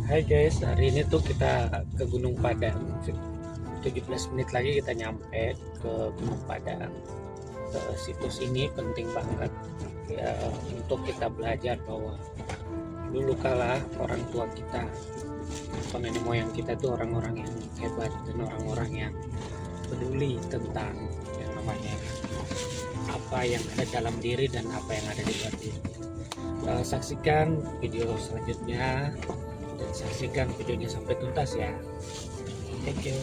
Hai guys, hari ini tuh kita ke Gunung Padang. 17 menit lagi kita nyampe ke Gunung Padang. Situs ini penting banget ya, untuk kita belajar bahwa dulu kala orang tua kita atau nenek moyang kita tuh orang-orang yang hebat dan orang-orang yang peduli tentang yang namanya apa yang ada dalam diri dan apa yang ada di luar diri. Saksikan video selanjutnya dan saksikan videonya sampai tuntas ya. Thank you.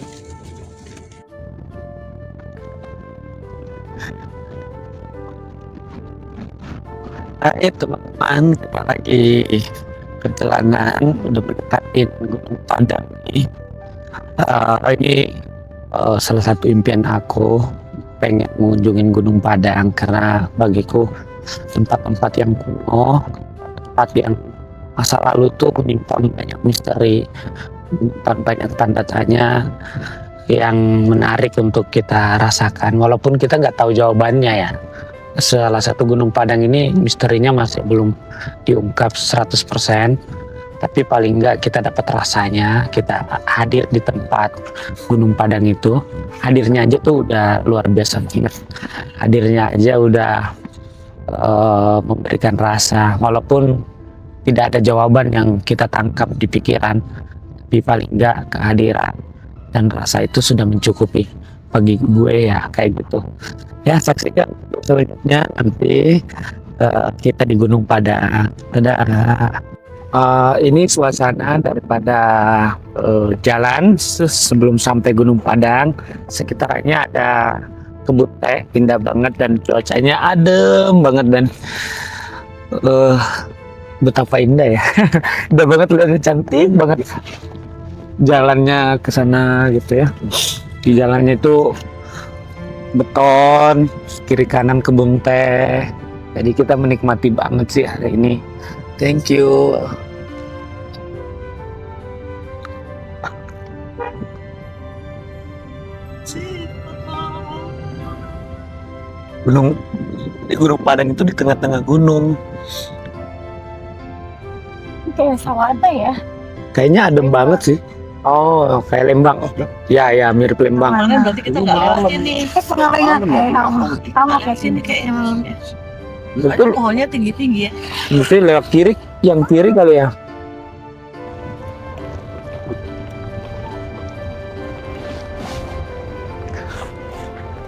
Hai teman-teman, kita lagi perjalanan udah mendekatin Gunung Padang nih. Ini salah satu impian aku, pengen mengunjungin Gunung Padang karena bagiku tempat-tempat yang kuno, tempat yang masa lalu tuh menyimpan banyak misteri, menyimpan banyak tanda tanya yang menarik untuk kita rasakan walaupun kita nggak tahu jawabannya ya. Salah satu Gunung Padang ini misterinya masih belum diungkap 100%, tapi paling enggak kita dapat rasanya, kita hadir di tempat Gunung Padang itu. Hadirnya aja tuh udah luar biasa banget. Hadirnya aja udah memberikan rasa, walaupun tidak ada jawaban yang kita tangkap di pikiran, tapi paling enggak kehadiran dan rasa itu sudah mencukupi bagi gue ya, kayak gitu ya. Saksikan selanjutnya nanti kita di Gunung Padang. Ini suasana daripada jalan sebelum sampai Gunung Padang. Sekitarnya ada kebun teh, indah banget dan cuacanya adem banget dan betapa indah ya. Indah banget, lihatnya cantik banget. Jalannya ke sana gitu ya. Di jalannya itu beton, kiri kanan kebun teh. Jadi kita menikmati banget sih hari ini. Thank you. Di Gunung Padang itu di tengah-tengah gunung. Kayak sawah ya? Kayaknya adem banget sih. Oh, kayak Lembang. Ya, ya, mirip Lembang. Berarti kita nggak lewat sini. Sama kayak sini kayaknya malamnya. Betul. Pohonnya tinggi-tinggi ya. Mesti lewat kiri, yang kiri kali ya.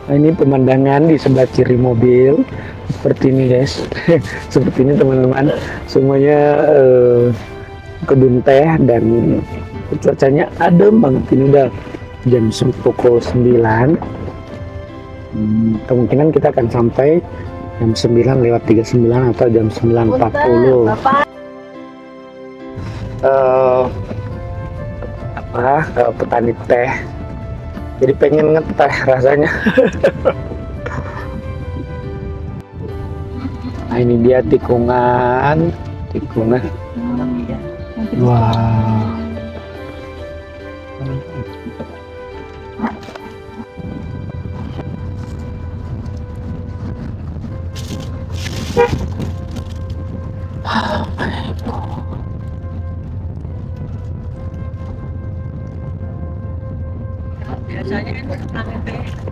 Nah, ini pemandangan di sebelah kiri mobil. Seperti ini guys. Seperti ini teman-teman. Semuanya kebun teh dan cuacanya adem banget. Ini udah jam pukul 9. Kemungkinan kita akan sampai jam 9:39 atau jam 9:40. Petani teh, jadi pengen ngeteh rasanya. Nah, ini dia tikungan. Wah.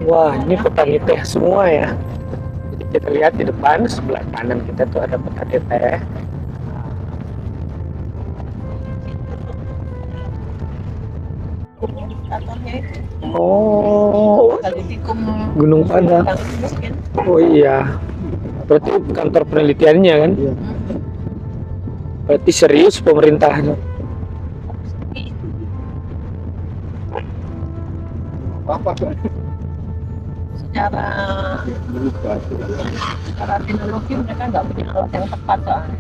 Wah, ini petani teh semua ya. Jadi kita lihat di depan sebelah kanan kita tuh ada petani teh. Oh, Gunung Padang. Oh iya, berarti kantor penelitiannya kan? Berarti serius pemerintahnya. Secara teknologi mereka nggak punya alat yang tepat soalnya.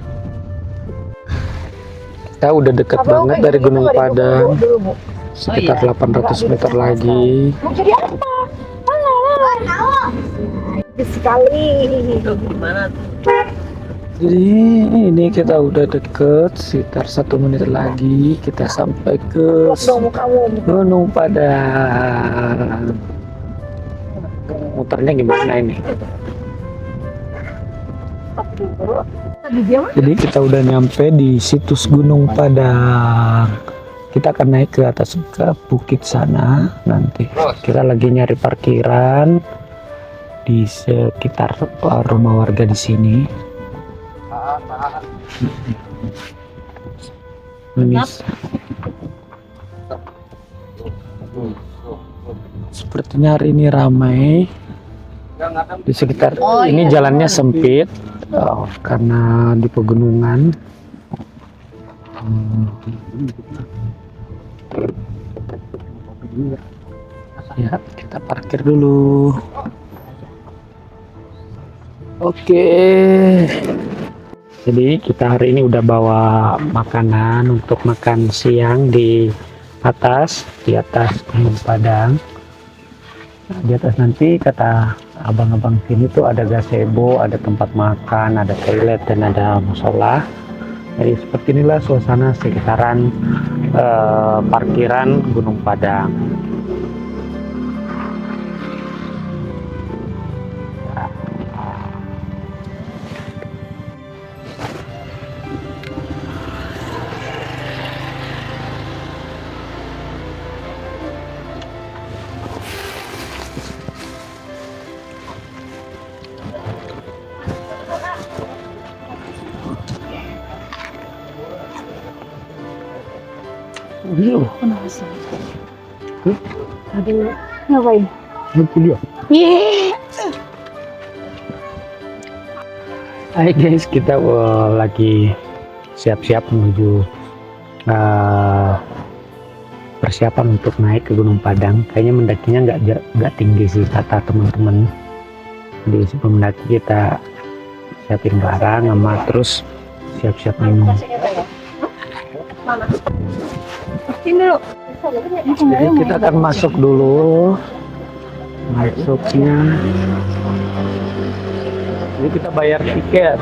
Kita udah deket banget dari Gunung Padang, sekitar 800 meter lagi. Mau jadi apa? Sekali. Gimana tuh? Jadi ini kita udah deket, sekitar 1 menit lagi kita sampai ke Gunung Padang. Muternya gimana ini? Jadi kita udah nyampe di situs Gunung Padang. Kita akan naik ke atas ke bukit sana nanti. Kita lagi nyari parkiran di sekitar rumah warga di sini. Ini sepertinya hari ini ramai di sekitar ini jalannya sempit karena di pegunungan. Ya, kita parkir dulu. Oke. Jadi kita hari ini udah bawa makanan untuk makan siang di atas Gunung Padang. Nah, di atas nanti kata abang-abang sini tuh ada gazebo, ada tempat makan, ada toilet dan ada musola. Jadi seperti inilah suasana sekitaran parkiran Gunung Padang. Iya, Aduh, ngapain? kuliah. Yeay. Hai guys, kita lagi siap-siap menuju persiapan untuk naik ke Gunung Padang. Kayaknya mendakinya nggak tinggi sih kata teman-teman. Jadi sebelum mendaki kita siapin barang sama terus siap-siap minum. Sini dulu. Jadi kita akan masuk dulu. Masuknya. Jadi kita bayar tiket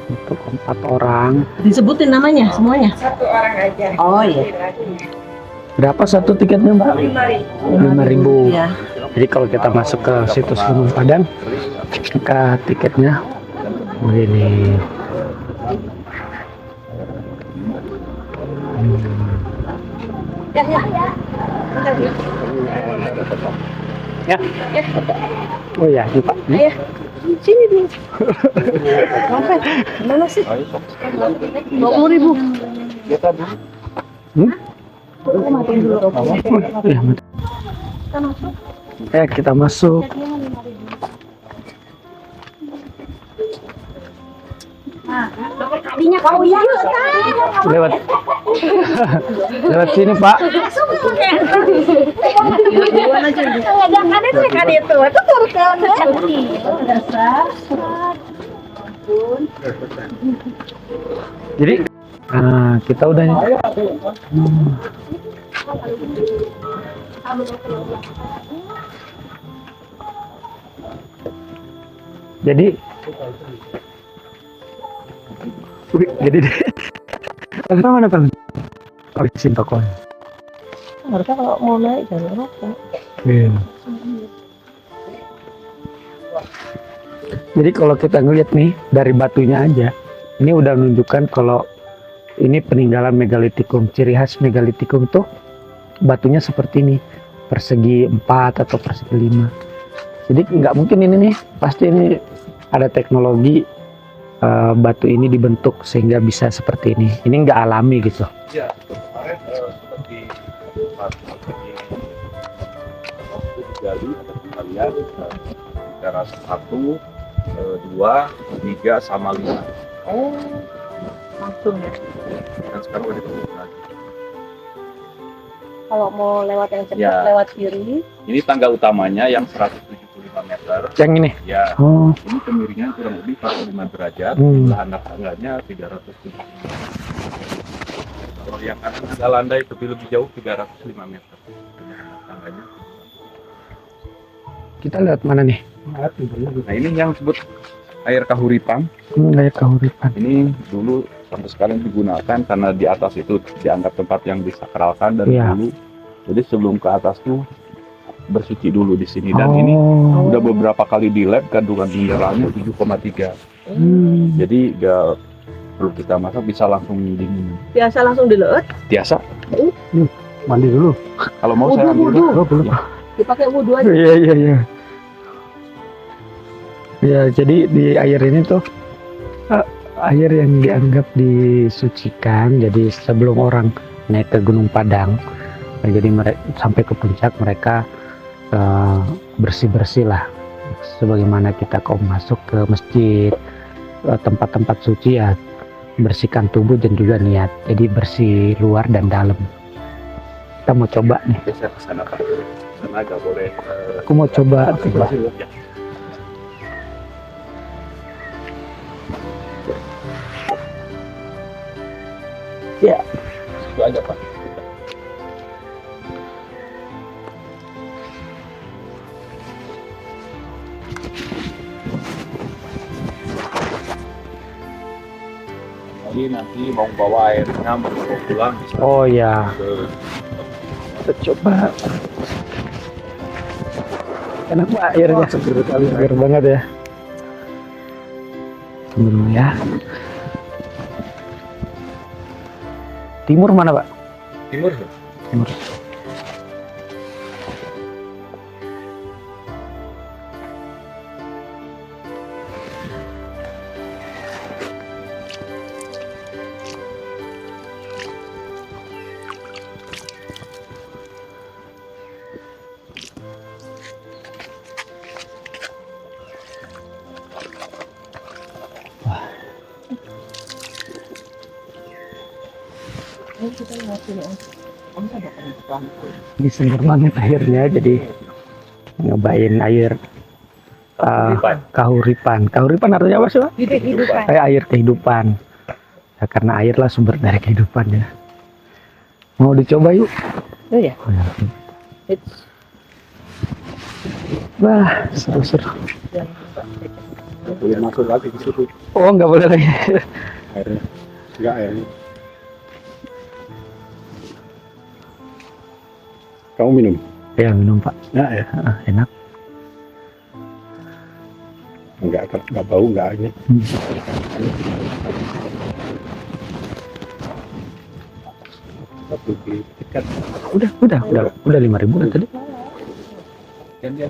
untuk 4 orang. Disebutin namanya semuanya. Satu orang aja. Oh iya. Berapa satu tiketnya Mbak? 5.000. Iya. Jadi kalau kita masuk ke situs Gunung Padang, kita tiketnya begini. Ya. Oh ya, ini Pak. Ayah, sini dulu. Ngapain? Mana sih? 20.000. Aku matiin dulu. Ya, kita masuk. Tadinya kau yang Lewat lewat sini Pak. jangan itu kan itu turun Jadi kita udah jadi jadi Pak mana Pak? Habisin tokonya. harusnya kalau mau naik jangan rokok. Iya. Jadi kalau kita ngeliat nih dari batunya aja, ini udah menunjukkan kalau ini peninggalan megalitikum. Ciri khas megalitikum tuh batunya seperti ini, persegi 4 atau persegi 5. Jadi nggak mungkin ini nih, pasti ini ada teknologi batu ini dibentuk sehingga bisa seperti ini. Ini nggak alami gitu. Ya, kemarin seperti digali ada pengalian antara 1, 2, 3 sama 5. Oh, langsung ya. Dan sekarang udah ditutup lagi. Kalau mau lewat yang cepat Ya. lewat kiri. Ini tangga utamanya yang 175 meter. Yang ini. Ya, Oh, ini kemiringan kurang lebih 45 derajat. Belahan tangganya 375. Kalau yang kanan ada landai lebih jauh 305 meter. Tangganya. kita lihat mana nih? Nah, ini yang disebut air kahuripan. Kayak kahuripan. Ini dulu sampai sekarang digunakan karena di atas itu dianggap tempat yang disakralkan dari Iya. dulu. Jadi sebelum ke atas tuh bersuci dulu di sini, dan ini udah beberapa kali di lab kandungan mineralnya 7,3. Jadi nggak perlu kita masak, bisa langsung dingin. Biasa langsung dileut, Biasa. Mandi dulu. Kalau mau saya ambil dulu. Oh, belum. Ya. dipakai wudhu aja. Iya. Ya, jadi di air ini tuh air yang dianggap disucikan. Jadi sebelum orang naik ke Gunung Padang, jadi mereka sampai ke puncak mereka bersih-bersih lah. Sebagaimana kita kalau masuk ke masjid, tempat-tempat suci ya, bersihkan tubuh dan juga niat. Jadi bersih luar dan dalam. Kita mau coba nih. Saya kesana Pak. Sana nggak boleh. Aku mau coba. Ya. Ya. Itu aja Pak. Jadi nanti mau bawa airnya mau bawa pulang bisa Oh ya, ke kita coba. Enak Pak airnya. seger kali. Segar banget ya. Dulu ya. Timur mana Pak? Timur. Timur. Kita lihat sini. Kamu ada perempuan. Ini segar banget airnya, jadi nyobain air kahuripan. Kahuripan artinya apa sih Pak? Hidup-hidupan. Kayak air kehidupan. Ya, karena air lah sumber dari kehidupan ya. Mau dicoba yuk. Oh ya. Wah, seru-seru. Nggak boleh masuk lagi di situ Oh, nggak boleh lagi. airnya. Enggak airnya. Kamu minum? Ya, minum Pak. Ya. Enak. Enggak bau, enggak ini. Satu tiket. Udah 5.000 kan tadi. Kan dia.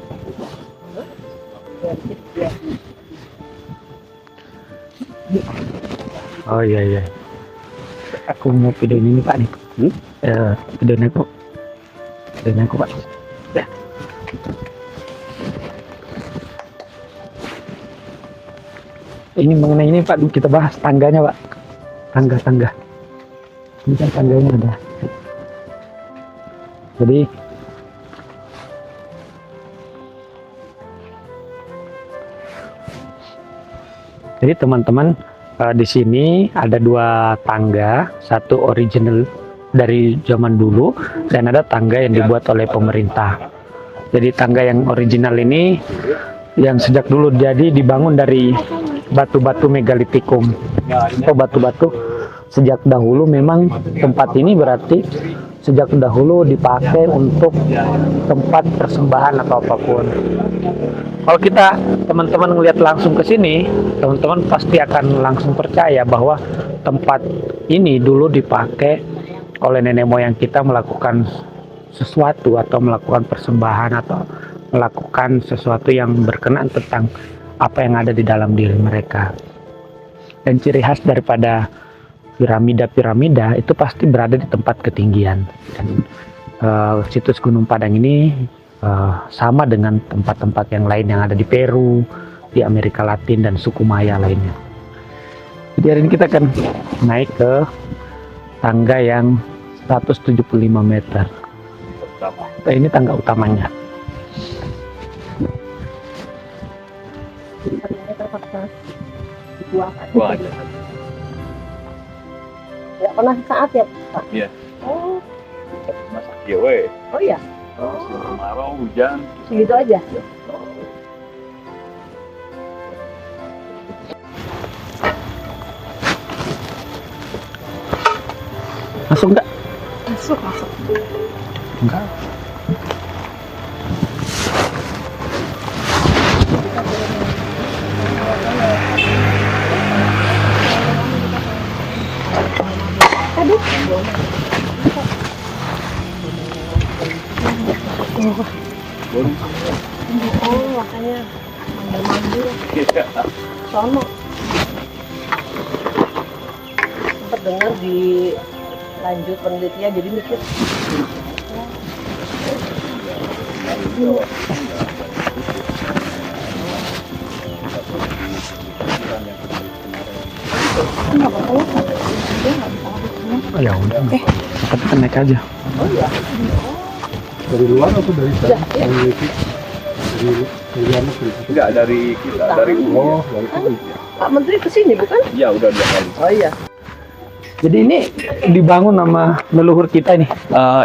Oh iya. Aku mau videoin ini Pak nih. Videoin aku Pak. Ya. Ini mengenai ini Pak, kita bahas tangganya Pak. Tangga. Ini kan tangganya ada. Jadi teman-teman, di sini ada 2 tangga, satu original dari zaman dulu dan ada tangga yang dibuat oleh pemerintah. Jadi tangga yang original ini yang sejak dulu jadi dibangun dari batu-batu megalitikum atau batu-batu sejak dahulu. Memang tempat ini berarti sejak dahulu dipakai untuk tempat persembahan atau apapun. Kalau kita teman-teman ngelihat langsung ke sini, teman-teman pasti akan langsung percaya bahwa tempat ini dulu dipakai oleh nenek moyang kita melakukan sesuatu atau melakukan persembahan atau melakukan sesuatu yang berkenaan tentang apa yang ada di dalam diri mereka. Dan ciri khas daripada piramida itu pasti berada di tempat ketinggian. Dan situs Gunung Padang ini sama dengan tempat-tempat yang lain yang ada di Peru, di Amerika Latin dan suku Maya lainnya. Jadi hari ini kita akan naik ke tangga yang 175 meter. Ini tangga utamanya. Wah, ada. Ya pernah saat ya Pak? Iya. Oh Masak dia we. iya. Kemarau, hujan. Segitu aja. Masuk nggak? Masuk. Enggak. Oh, makanya manggil-manggil. Sono. Sempat dengar di lanjut penelitian jadi mikir. Oh, ya udah. Kita naik aja. Oh iya. Dari luar atau dari Ya, ya. Enggak, dari kita, dari Oh, Pak Menteri kesini bukan? Iya, udah 2 kali. Oh iya. Jadi ini dibangun sama leluhur kita ini.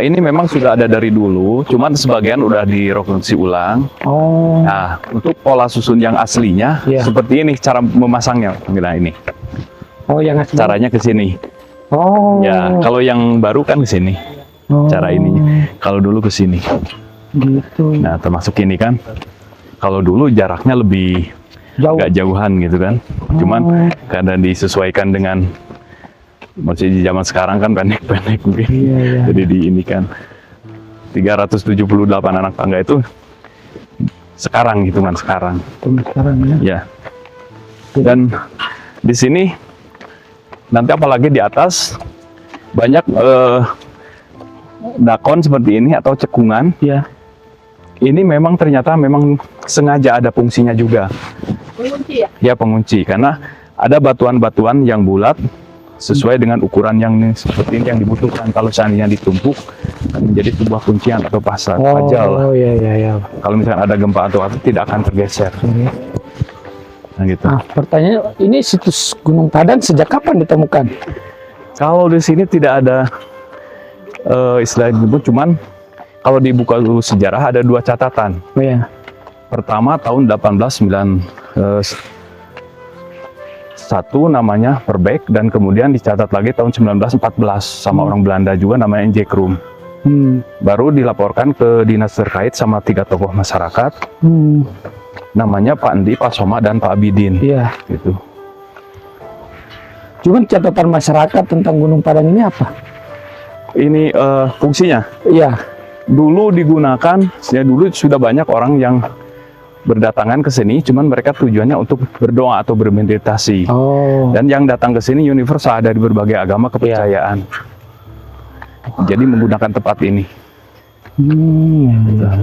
Ini memang sudah ada dari dulu, cuman sebagian udah direkonstruksi ulang. Oh. Nah, untuk pola susun yang aslinya Iya. seperti ini cara memasangnya. Nah, ini Oh, yang asli. caranya ke sini. Oh. Ya, kalau yang baru kan ke sini. Oh. Cara ininya. Kalau dulu ke sini. Gitu. Nah, termasuk ini kan. Kalau dulu jaraknya lebih Jauh. agak jauhan gitu kan. Cuman karena disesuaikan dengan masih di zaman sekarang kan pendek-pendek mungkin. Iya, iya. Jadi di ini kan 378 anak tangga itu sekarang hitungan sekarang. Sekarang ya. Ya. Dan di sini nanti apalagi di atas banyak dakon seperti ini atau cekungan. Iya. Ini memang ternyata memang sengaja ada fungsinya juga. Pengunci ya? Ya, pengunci karena ada batuan-batuan yang bulat sesuai dengan ukuran yang seperti ini yang dibutuhkan. Kalau seandainya ditumpuk akan menjadi sebuah kuncian atau pajal. Oh, iya, iya, iya. Kalau misalnya ada gempa atau apa tidak akan tergeser. Nah, gitu. Nah, pertanyaan ini situs Gunung Padang sejak kapan ditemukan? Kalau di sini tidak ada istilah disebut, cuman kalau di buku sejarah ada 2 catatan. Oh ya. Pertama tahun 1891 namanya Verbeek, dan kemudian dicatat lagi tahun 1914 sama orang Belanda juga namanya Jack Room. Baru dilaporkan ke dinas terkait sama 3 tokoh masyarakat, namanya Pak Endi, Pak Soma, dan Pak Abidin. Iya. Gitu. Cuman catatan masyarakat tentang Gunung Padang ini apa? Ini fungsinya. Iya. Dulu digunakan, ya dulu sudah banyak orang yang berdatangan ke sini, cuman mereka tujuannya untuk berdoa atau bermeditasi. Oh. Dan yang datang ke sini universal dari berbagai agama kepercayaan. Jadi menggunakan tempat ini. Iya.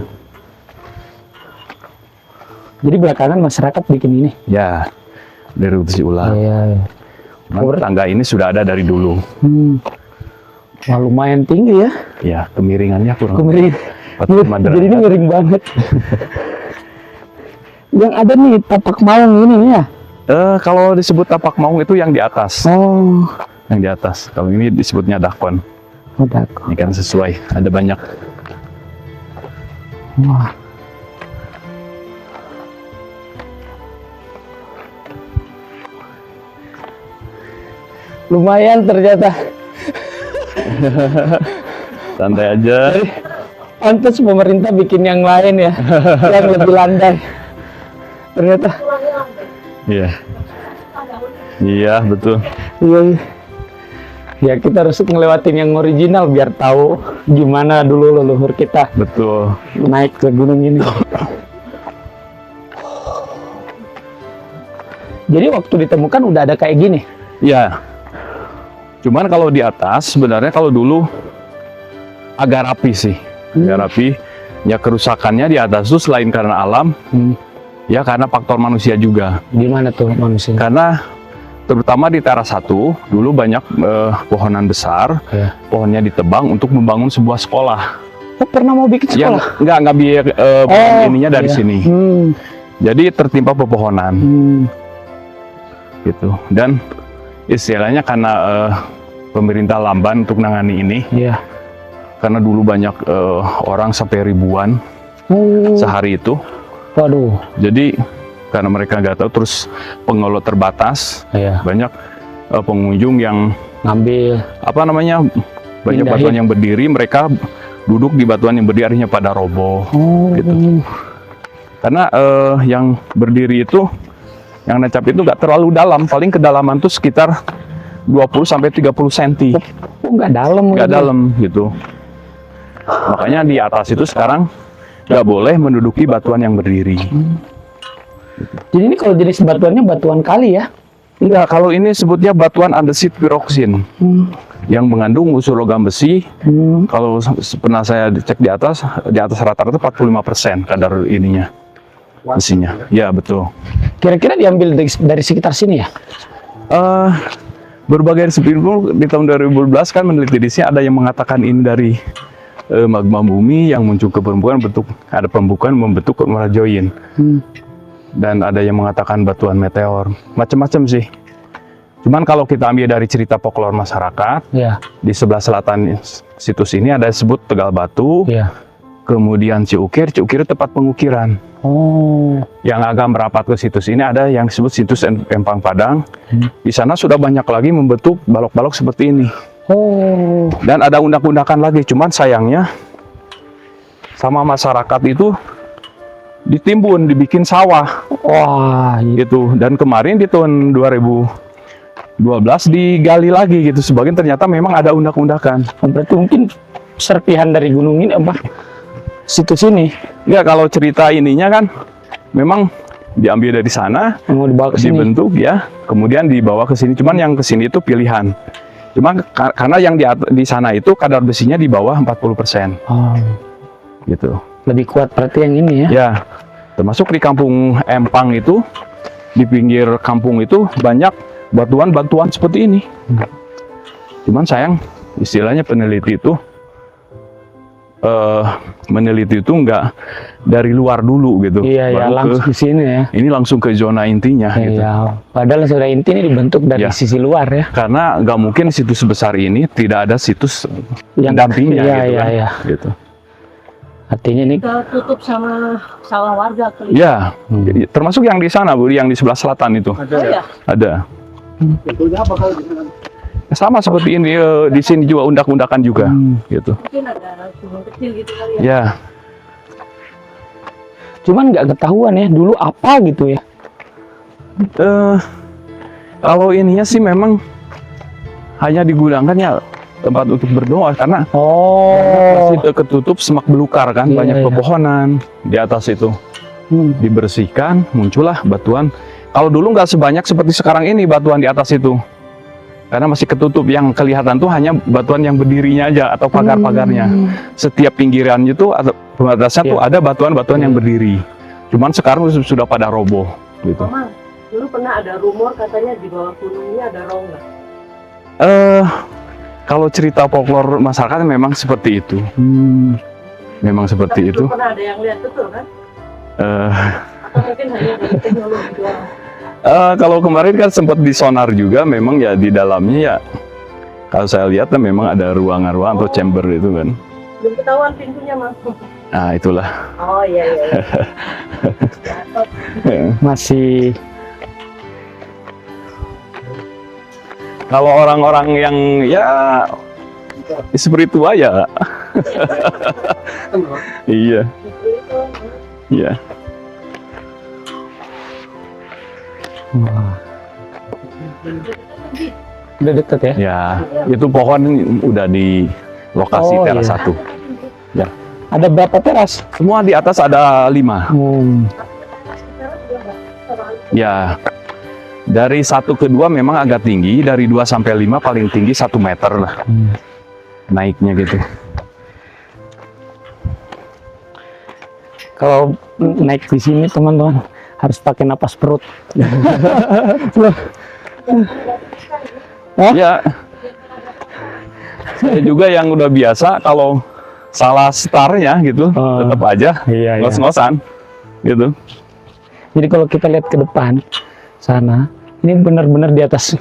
Jadi belakangan masyarakat bikin ini. Ya, dari rekonstruksi ulang. Iya. Cuman tangga ini sudah ada dari dulu. Wah, lumayan tinggi ya. Ya, kemiringannya kurang. Kemiring. 45 Jadi ini derajat. miring banget. Yang ada nih tapak maung ini ya. Kalau disebut tapak maung itu yang di atas. Oh. Yang di atas. Kalau ini disebutnya dakon. Oh, dakon. Ini kan sesuai. Ada banyak. Wah. Lumayan ternyata. Santai aja. Pantas pemerintah bikin yang lain ya, yang lebih landai. Ternyata. Iya. Iya, betul. Iya. Ya kita harus ngelewatin yang original biar tahu gimana dulu leluhur kita Betul. naik ke gunung ini. Jadi waktu ditemukan udah ada kayak gini. Iya. Cuman kalau di atas sebenarnya kalau dulu agak rapi sih. Agak rapi. Ya kerusakannya di atas itu selain karena alam, ya karena faktor manusia juga. Gimana tuh manusia? Karena terutama di teras 1 dulu banyak pohonan besar, Ya. pohonnya ditebang untuk membangun sebuah sekolah. Oh, pernah mau bikin Yang sekolah? nggak biar ininya dari iya. sini. Jadi tertimpa pepohonan gitu. Dan istilahnya karena pemerintah lamban untuk nangani ini, Iya. karena dulu banyak orang sampai ribuan sehari itu. Waduh. Jadi karena mereka nggak tahu, terus pengelola terbatas, Iya. banyak pengunjung yang Ngambil. apa namanya, banyak Pindahin. batuan yang berdiri, mereka duduk di batuan yang berdiri akhirnya pada roboh. Oh. Gitu. Karena yang berdiri itu, yang nancap itu nggak terlalu dalam, paling kedalaman tuh sekitar 20 sampai 30 cm. Oh, nggak dalam. nggak gitu. dalam gitu. Makanya di atas itu sekarang nggak boleh menduduki batuan yang berdiri. Jadi ini kalau jenis batuannya batuan kali ya? Enggak, kalau ini sebutnya batuan andesit pyroxene yang mengandung unsur logam besi. Kalau pernah saya cek di atas rata-rata 45% kadar ininya, besinya. Ya betul. Kira-kira diambil dari sekitar sini ya? Berbagai disiplin pun di tahun 2012 kan meneliti di sini, ada yang mengatakan ini dari magma bumi yang muncul ke permukaan ada pembukaan membentuk muara join. Dan ada yang mengatakan batuan meteor, macam-macam sih. Cuman kalau kita ambil dari cerita folklore masyarakat, Ya. di sebelah selatan situs ini ada disebut Tegal Batu, Ya. kemudian Ciukir itu tempat pengukiran. Oh. Yang agak merapat ke situs ini ada yang disebut situs Empang Padang. Di sana sudah banyak lagi membentuk balok-balok seperti ini. Oh. Dan ada undak-undakan lagi, cuman sayangnya sama masyarakat itu ditimbun, dibikin sawah Wah. gitu. Dan kemarin di tahun 2012 digali lagi gitu. Sebagian ternyata memang ada undak-undakan. Berarti mungkin serpihan dari gunung ini apa? Situs ini Ya kalau cerita ininya kan memang diambil dari sana, mau dibawa ke sini. dibentuk ya, kemudian dibawa ke sini. Cuman yang ke sini itu pilihan. Cuma karena yang di sana itu kadar besinya di bawah 40% Oh. gitu. Lebih kuat berarti yang ini ya? Ya, termasuk di kampung Empang itu, di pinggir kampung itu banyak batuan-batuan seperti ini. Cuman sayang, istilahnya peneliti itu nggak dari luar dulu gitu. Iya, ya, Baru langsung ke sini ya. ini langsung ke zona intinya gitu. Iya. Padahal sudah inti ini dibentuk dari Ya. sisi luar ya. Karena nggak mungkin situs sebesar ini tidak ada situs Yang- pendampingnya iya, gitu iya, kan. iya. Gitu. Artinya ini Tutup sama sawah warga kali. Ya, termasuk yang di sana Bu, yang di sebelah selatan itu. Oh ya. Ada. Sama seperti ini di sini juga undak-undakan juga gitu. Mungkin ada gunung kecil gitu kali ya. Ya, cuman nggak ketahuan ya dulu apa gitu ya. kalau ininya sih memang hanya digunakan ya tempat untuk berdoa karena Oh. masih ketutup semak belukar kan, Iya, banyak iya. pepohonan di atas itu. Hmm. Dibersihkan, muncullah batuan. Kalau dulu nggak sebanyak seperti sekarang ini batuan di atas itu. Karena masih ketutup, yang kelihatan tuh hanya batuan yang berdirinya aja atau pagar-pagarnya. Setiap pinggirannya itu atau pembatasnya tuh ada batuan-batuan yang berdiri. Cuman sekarang sudah pada roboh gitu. Mama, dulu pernah ada rumor katanya di bawah gunung ini ada rongga. Kalau cerita folklore masyarakat memang seperti itu. Memang seperti Tapi itu. belum pernah ada yang lihat betul kan? Eh, Atau mungkin hanya dari teknologi doang. Kalau kemarin kan sempat disonar juga, memang ya di dalamnya ya. Kalau saya lihat kan memang ada ruangan-ruangan atau chamber itu kan. Belum ketahuan pintunya mas. Nah itulah. Oh iya iya. Masih Kalau orang-orang yang ya spiritual ya, iya, iya. wah. Udah deket ya? Ya, itu pohon udah di lokasi Oh, teras iya. satu. Ya, Ada berapa teras? semua di atas ada 5. Ya, dari 1 ke 2 memang agak tinggi, dari 2 sampai 5 paling tinggi 1 meter lah naiknya gitu. Kalau naik di sini teman-teman harus pakai napas perut. Ya, saya juga yang udah biasa kalau salah startnya gitu, tetap aja Iya, iya. ngos-ngosan gitu. Jadi kalau kita lihat ke depan sana, ini benar-benar di atas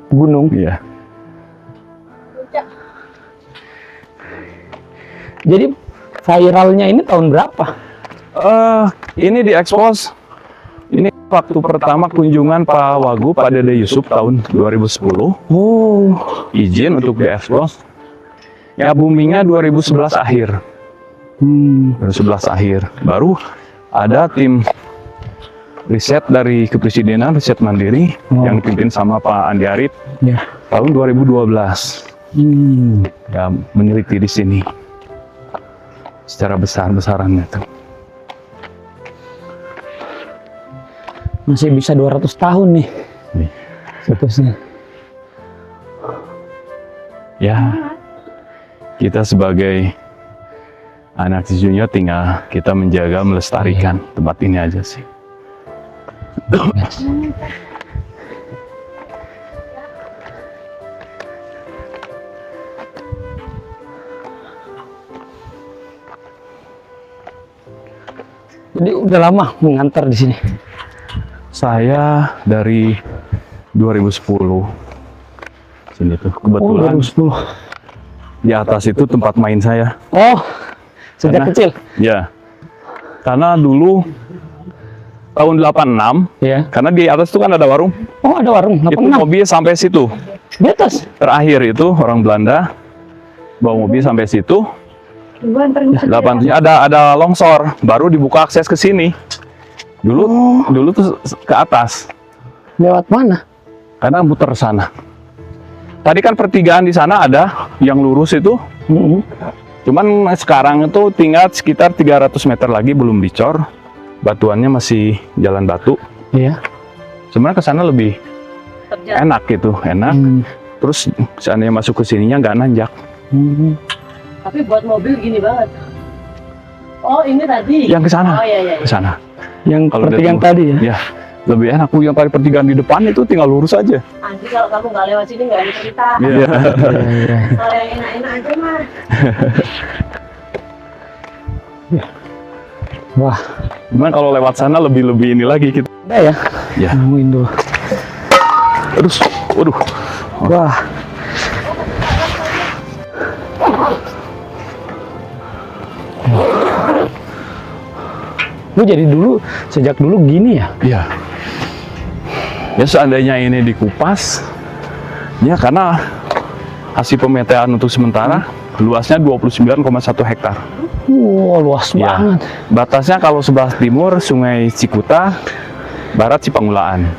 gunung. Iya. Jadi viralnya ini tahun berapa? Ini diekspos. Ini waktu pertama kunjungan Pak Wagub, Pak Dede Yusuf tahun 2010. Oh, Izin untuk diekspos. Ya boomingnya 2011 akhir. 2011 akhir. Baru ada tim riset dari Kepresidenan, riset mandiri yang dipimpin sama Pak Andi Arief ya. tahun 2012. Ya, meneliti di sini secara besar-besarannya tuh. Masih bisa 200 tahun nih Nih. situsnya. Ya, kita sebagai anak cucunya tinggal kita menjaga, melestarikan tempat ini aja sih. Jadi udah lama mengantar di sini. Saya dari 2010 sini tuh, kebetulan 2010. di atas itu tempat main saya. Oh, sejak Karena- kecil. Ya, karena dulu tahun 86, Ya. karena di atas itu kan ada warung, Oh, ada warung itu 86 mobil sampai situ. di atas. Terakhir itu orang Belanda bawa mobil sampai situ. Gua anterin ke 8 ada longsor, baru dibuka akses ke sini. Dulu tuh ke atas, Lewat mana? karena muter sana. Tadi kan pertigaan di sana ada yang lurus itu, Mm-mm. cuman sekarang itu tinggal sekitar 300 meter lagi belum dicor. Batuannya masih jalan batu. Iya. Sebenarnya ke sana lebih enak gitu, enak. Hmm. Terus seandainya masuk ke sininya nggak nanjak. Hmm. Tapi buat mobil gini banget. Oh, ini tadi. Yang ke sana, Oh, iya, iya. ke sana. Yang Kalau pertigaan dia tadi ya. Ya, lebih enak. Yang tadi pertigaan di depan itu tinggal lurus aja. Nanti kalau kamu nggak lewat sini nggak ada cerita. Iya. Iya, iya. Kalau yang enak-enak aja mah. Wah, Cuman kalau lewat sana lebih ini lagi kita. ada ya? Ya. Nemuin dulu. Terus, waduh. Wah. Lu jadi dulu, sejak dulu gini ya? Iya. Ya seandainya ini dikupas, ya karena hasil pemetaan untuk sementara luasnya 29,1 hektar. Wow, luas Ya. banget. Batasnya kalau sebelah timur Sungai Cikuta, barat Cipangulaan.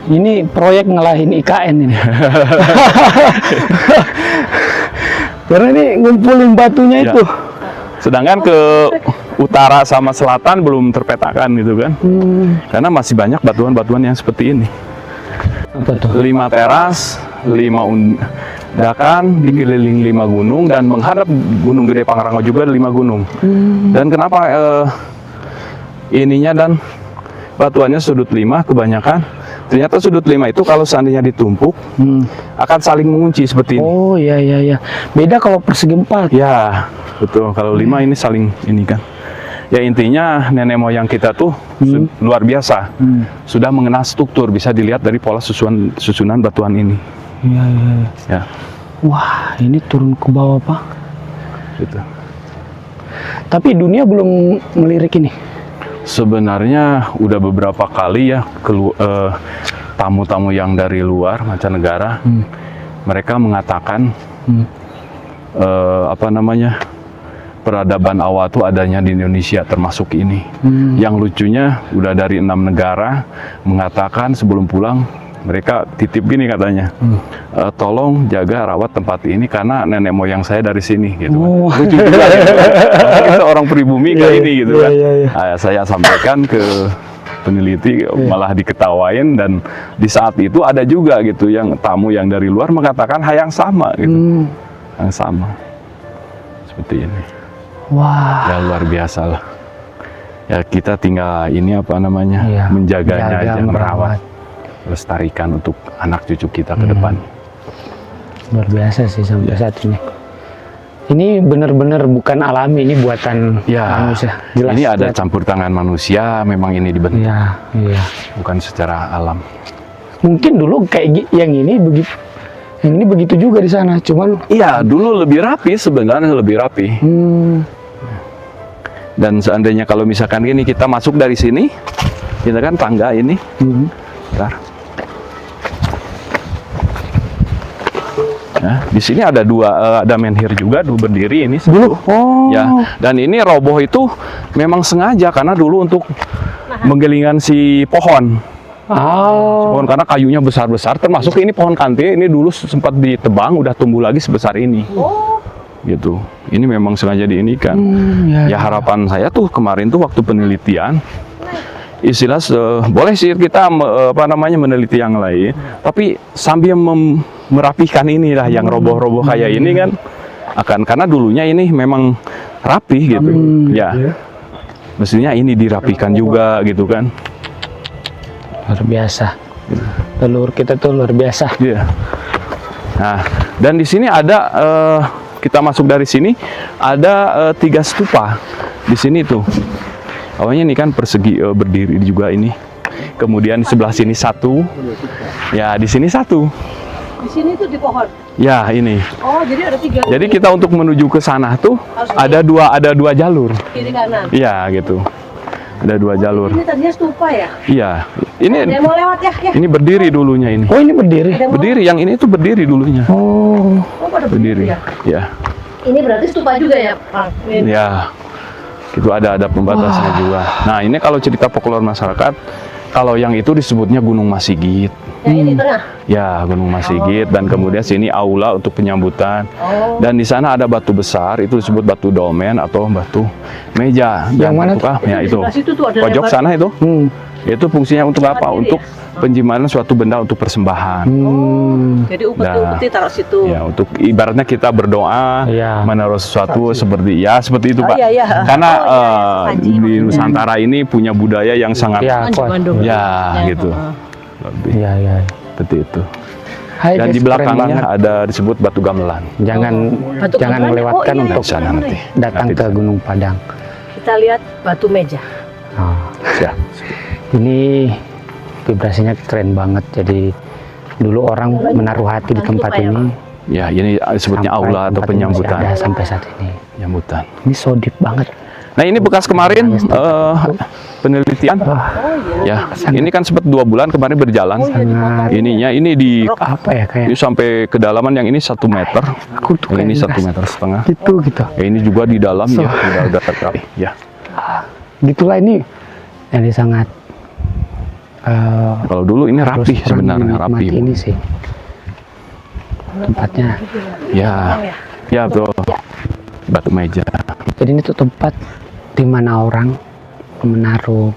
Ini proyek ngalahin IKN ini. Karena ini ngumpulin batunya Ya. itu. Sedangkan ke utara sama selatan belum terpetakan gitu kan. Karena masih banyak batuan-batuan yang seperti ini. Apa tuh? 5 teras, 5 undakan, dikelilingi 5 gunung, dan menghadap Gunung Gede Pangrango juga 5 gunung. Dan kenapa ininya dan batuannya sudut 5 kebanyakan? Ternyata sudut 5 itu kalau seandainya ditumpuk akan saling mengunci seperti ini. Oh iya iya iya. Beda kalau persegi 4. Ya, betul. Kalau 5 ini saling ini kan. Ya intinya nenek moyang kita tuh luar biasa. Sudah mengenal struktur, bisa dilihat dari pola susunan batuan ini. Iya iya. Iya. Ya, Wah, ini turun ke bawah Pak. gitu. Tapi dunia belum melirik ini. Sebenarnya udah beberapa kali ya tamu-tamu yang dari luar mancanegara, mereka mengatakan apa namanya, peradaban awal itu adanya di Indonesia termasuk ini. Yang lucunya udah dari 6 negara mengatakan sebelum pulang mereka titip gini katanya, tolong jaga rawat tempat ini karena nenek moyang saya dari sini gitu kan. Oh. Lucu juga gitu kan. Kita orang pribumi kayak ini gitu kan. Iya, iya. Nah, saya sampaikan ke peneliti, malah diketawain, dan di saat itu ada juga gitu yang tamu yang dari luar mengatakan hal yang sama gitu. Yang sama. Seperti ini. Wah. Ya luar biasa lah. Ya kita tinggal ini apa namanya, Iya, menjaganya jaga, aja, merawat, lestarikan untuk anak cucu kita ke depan. Luar biasa sih sampai saat ini. Ini benar-benar bukan alami, ini buatan Ya, manusia. Jelas. ini ada lihat. campur tangan manusia, memang ini dibentuk, Iya, iya. bukan secara alam. Mungkin dulu kayak yang ini begitu. Yang ini begitu juga di sana, cuman Iya, dulu lebih rapi, sebenarnya lebih rapi. Dan seandainya kalau misalkan gini, kita masuk dari sini, kita kan tangga ini, bentar. Nah, di sini ada ada menhir juga, dua berdiri ini dulu. satu. Oh. Ya, dan ini roboh itu memang sengaja karena dulu untuk menggelingan si pohon. Oh. Pohon karena kayunya besar-besar, termasuk ini pohon kante, ini dulu sempat ditebang, udah tumbuh lagi sebesar ini. Gitu. Ini memang sengaja diinikan. Ya harapan saya tuh kemarin tuh waktu penelitian, istilah boleh sih kita meneliti yang lain, tapi sambil merapihkan inilah yang roboh-roboh kayak ini kan, karena dulunya ini memang rapi gitu. Ya. Mestinya ini dirapihkan juga gitu kan. Luar biasa. Leluhur kita tuh luar biasa. Iya. Nah, dan di sini ada kita masuk dari sini ada 3 stupa di sini tuh. Awalnya ini kan persegi berdiri juga ini. Kemudian di sebelah sini 1. Ya, di sini 1. Di sini tuh di pohon. Ya, ini. Oh, jadi ada 3. Jadi kita untuk menuju ke sana tuh ada dua jalur. Kiri kanan. Iya, gitu. Ada 2 jalur. Ini tadinya stupa ya? Iya. Ada Ini yang mau lewat ya? ini berdiri dulunya ini. Oh, ini berdiri. Berdiri, yang ini tuh berdiri dulunya. Oh. Oh, pada Berdiri. ya? Ya. Ini berarti stupa juga ya, Pak? Ya, itu ada pembatasnya juga. Nah, ini kalau cerita folklore masyarakat, kalau yang itu disebutnya Gunung Masigit. Yang ini tengah? Ya, Gunung Masigit, dan kemudian sini aula untuk penyambutan. Dan di sana ada batu besar, itu disebut batu domen atau batu meja. Yang mana tuh? Ya itu. Di situ tuh ada Pojok lebar. sana itu. Itu fungsinya untuk apa? Untuk penjimaran suatu benda untuk persembahan. Jadi upeti-upeti taruh situ. Ya, untuk ibaratnya kita berdoa Iya. menaruh sesuatu seperti itu, Pak. Iya, iya. Karena Saji di maksudnya. Nusantara ini punya budaya yang sangat Ya, kuat. Bandung. ya gitu. Lebih Iya, iya. seperti itu. Hai, Dan guys, di keren belakangnya banget. ada disebut Batu Gamelan. Jangan Batu jangan gamelan. melewatkan Oh, iya, untuk iya. Nanti. datang Nanti. ke Gunung Padang. Kita lihat batu meja. Oh. Ya. Ini vibrasinya keren banget. Jadi dulu orang menaruh hati di tempat ini. Ya, ini disebutnya Sampai aula atau tempat ini masih penyambutan. ada sampai saat ini. Penyambutan. Ini so deep banget. Nah, ini bekas kemarin penelitian. Ya, ini kan sempat 2 bulan kemarin berjalan. Sangat Ininya ini di apa ya kayak ini sampai kedalaman yang ini 1 meter. aku tuh Yang ini kayak 1,5 meter. gitu gitu. Ya, ini juga di dalam ya, udah terkali. Ya. Gitulah ini. Jadi sangat Kalau dulu ini harus rapi orang sebenarnya, menikmati rapi. ini sih tempatnya. Ya. Ya, betul. Batu meja. Jadi ini tuh tempat di mana orang menaruh.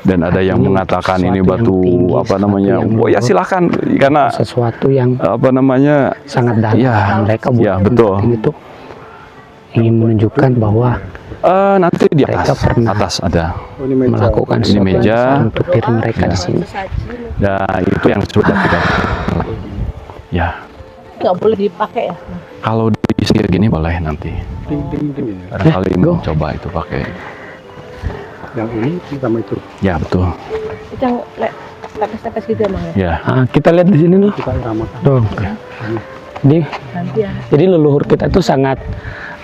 Dan ada yang Ini mengatakan sesuatu ini yang batu tinggi, apa sesuatu namanya? yang Oh ya luhur. silakan karena Sesuatu yang apa namanya? sangat dalam. Ya, Mereka buat ya, betul. tempat ini tuh ingin menunjukkan bahwa Nanti di Mereka atas, pernah atas ada. melakukan Ini sesuatu meja. yang untuk diri mereka Ya. di sini. Dan itu yang sudah tidak. Ya, Nggak boleh dipakai ya? kalau di sini gini boleh nanti. Barangkali go. mau coba itu pakai. Yang ini sama itu Ya betul. Itu yang lepes-lepes gitu emang ya? Ya. Ah, kita lihat di sini tuh. kita iramakan. Tuh. Jadi, Nanti ya. jadi leluhur kita tuh sangat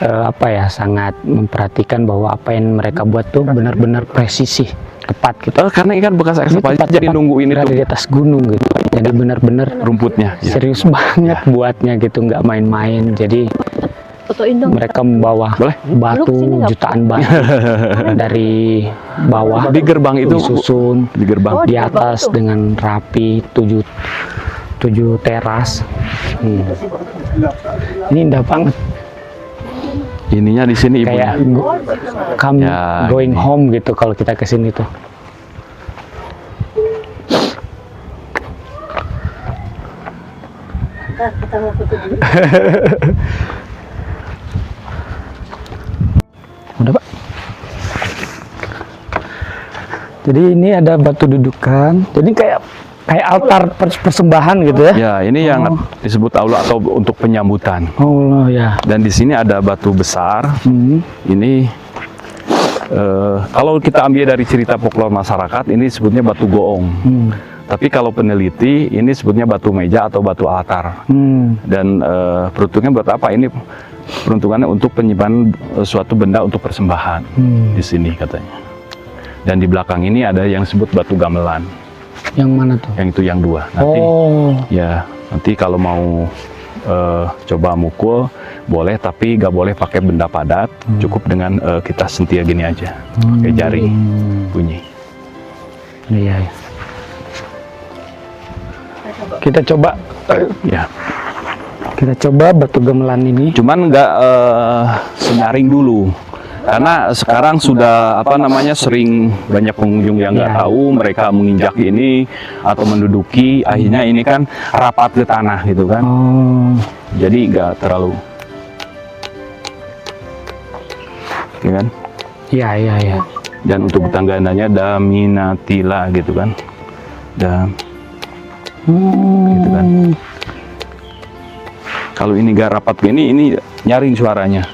apa ya, sangat memperhatikan bahwa apa yang mereka buat tuh benar-benar presisi, tepat gitu. Karena ini kan bekas Ini ekskavasi tepat jadi nungguin berada itu di atas gunung gitu. Jadi benar-benar rumputnya. Ya. serius banget buatnya gitu, nggak main-main. Jadi Fotoin dong. mereka membawa Boleh? batu Lu kesini nggak? jutaan batu dari bawah Di gerbang itu disusun di gerbang. Oh, di di gerbang atas itu. dengan rapi, tujuh teras. Ini indah banget, Ininya di sini kayak ibunya. come Ya, going ini. home gitu kalau kita kesini tuh. Kita mau foto dulu. Udah Pak. Jadi ini ada batu dudukan. Jadi kayak altar persembahan gitu ya. Ya, ini yang disebut aula atau untuk penyambutan. Allah ya. Dan di sini ada batu besar. Ini kalau kita ambil dari cerita folklore masyarakat, ini sebutnya batu goong. Tapi kalau peneliti, ini sebutnya batu meja atau batu altar. Dan peruntukannya buat apa? Ini peruntukannya untuk penyimpanan suatu benda untuk persembahan di sini katanya. Dan di belakang ini ada yang disebut batu gamelan. Yang mana tuh? Yang itu yang 2. Nanti ya, nanti kalau mau coba mukul boleh, tapi nggak boleh pakai benda padat. Cukup dengan kita sentil gini aja, pakai jari bunyi. Iya. Kita coba Ya. kita coba batu gamelan ini. Cuman nggak senyaring dulu. Karena sekarang sudah apa namanya sering banyak pengunjung yang nggak Ya. tahu, mereka menginjak ini atau menduduki, akhirnya ini kan rapat ke tanah gitu kan. Oh, Jadi nggak terlalu, ya kan? iya iya iya. Dan untuk tanggananya daminatila gitu kan. Gitu kan. Kalau ini nggak rapat gini, ini nyaring suaranya.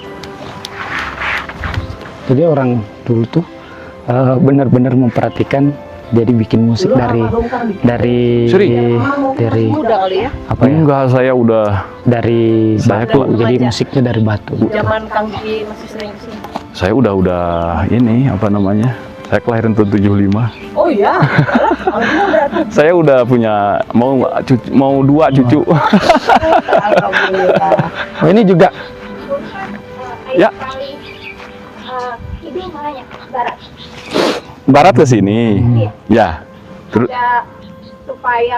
Jadi orang dulu tuh benar-benar memperhatikan, jadi bikin musik dari Sering. dari Muda kali ya. apa ya? Enggak, saya udah Dari Saya batu. kok- Jadi aja. musiknya dari batu. Zaman Kang Ji masih sering kesini. saya udah ini apa namanya? Saya kelahiran tahun 75. Oh iya. Kalau muda tuh. Saya udah punya mau 2 cucu. Alhamdulillah. Oh, ini juga. Ya. Hidung mananya barat Barat ke sini. Ya. Terus ada supaya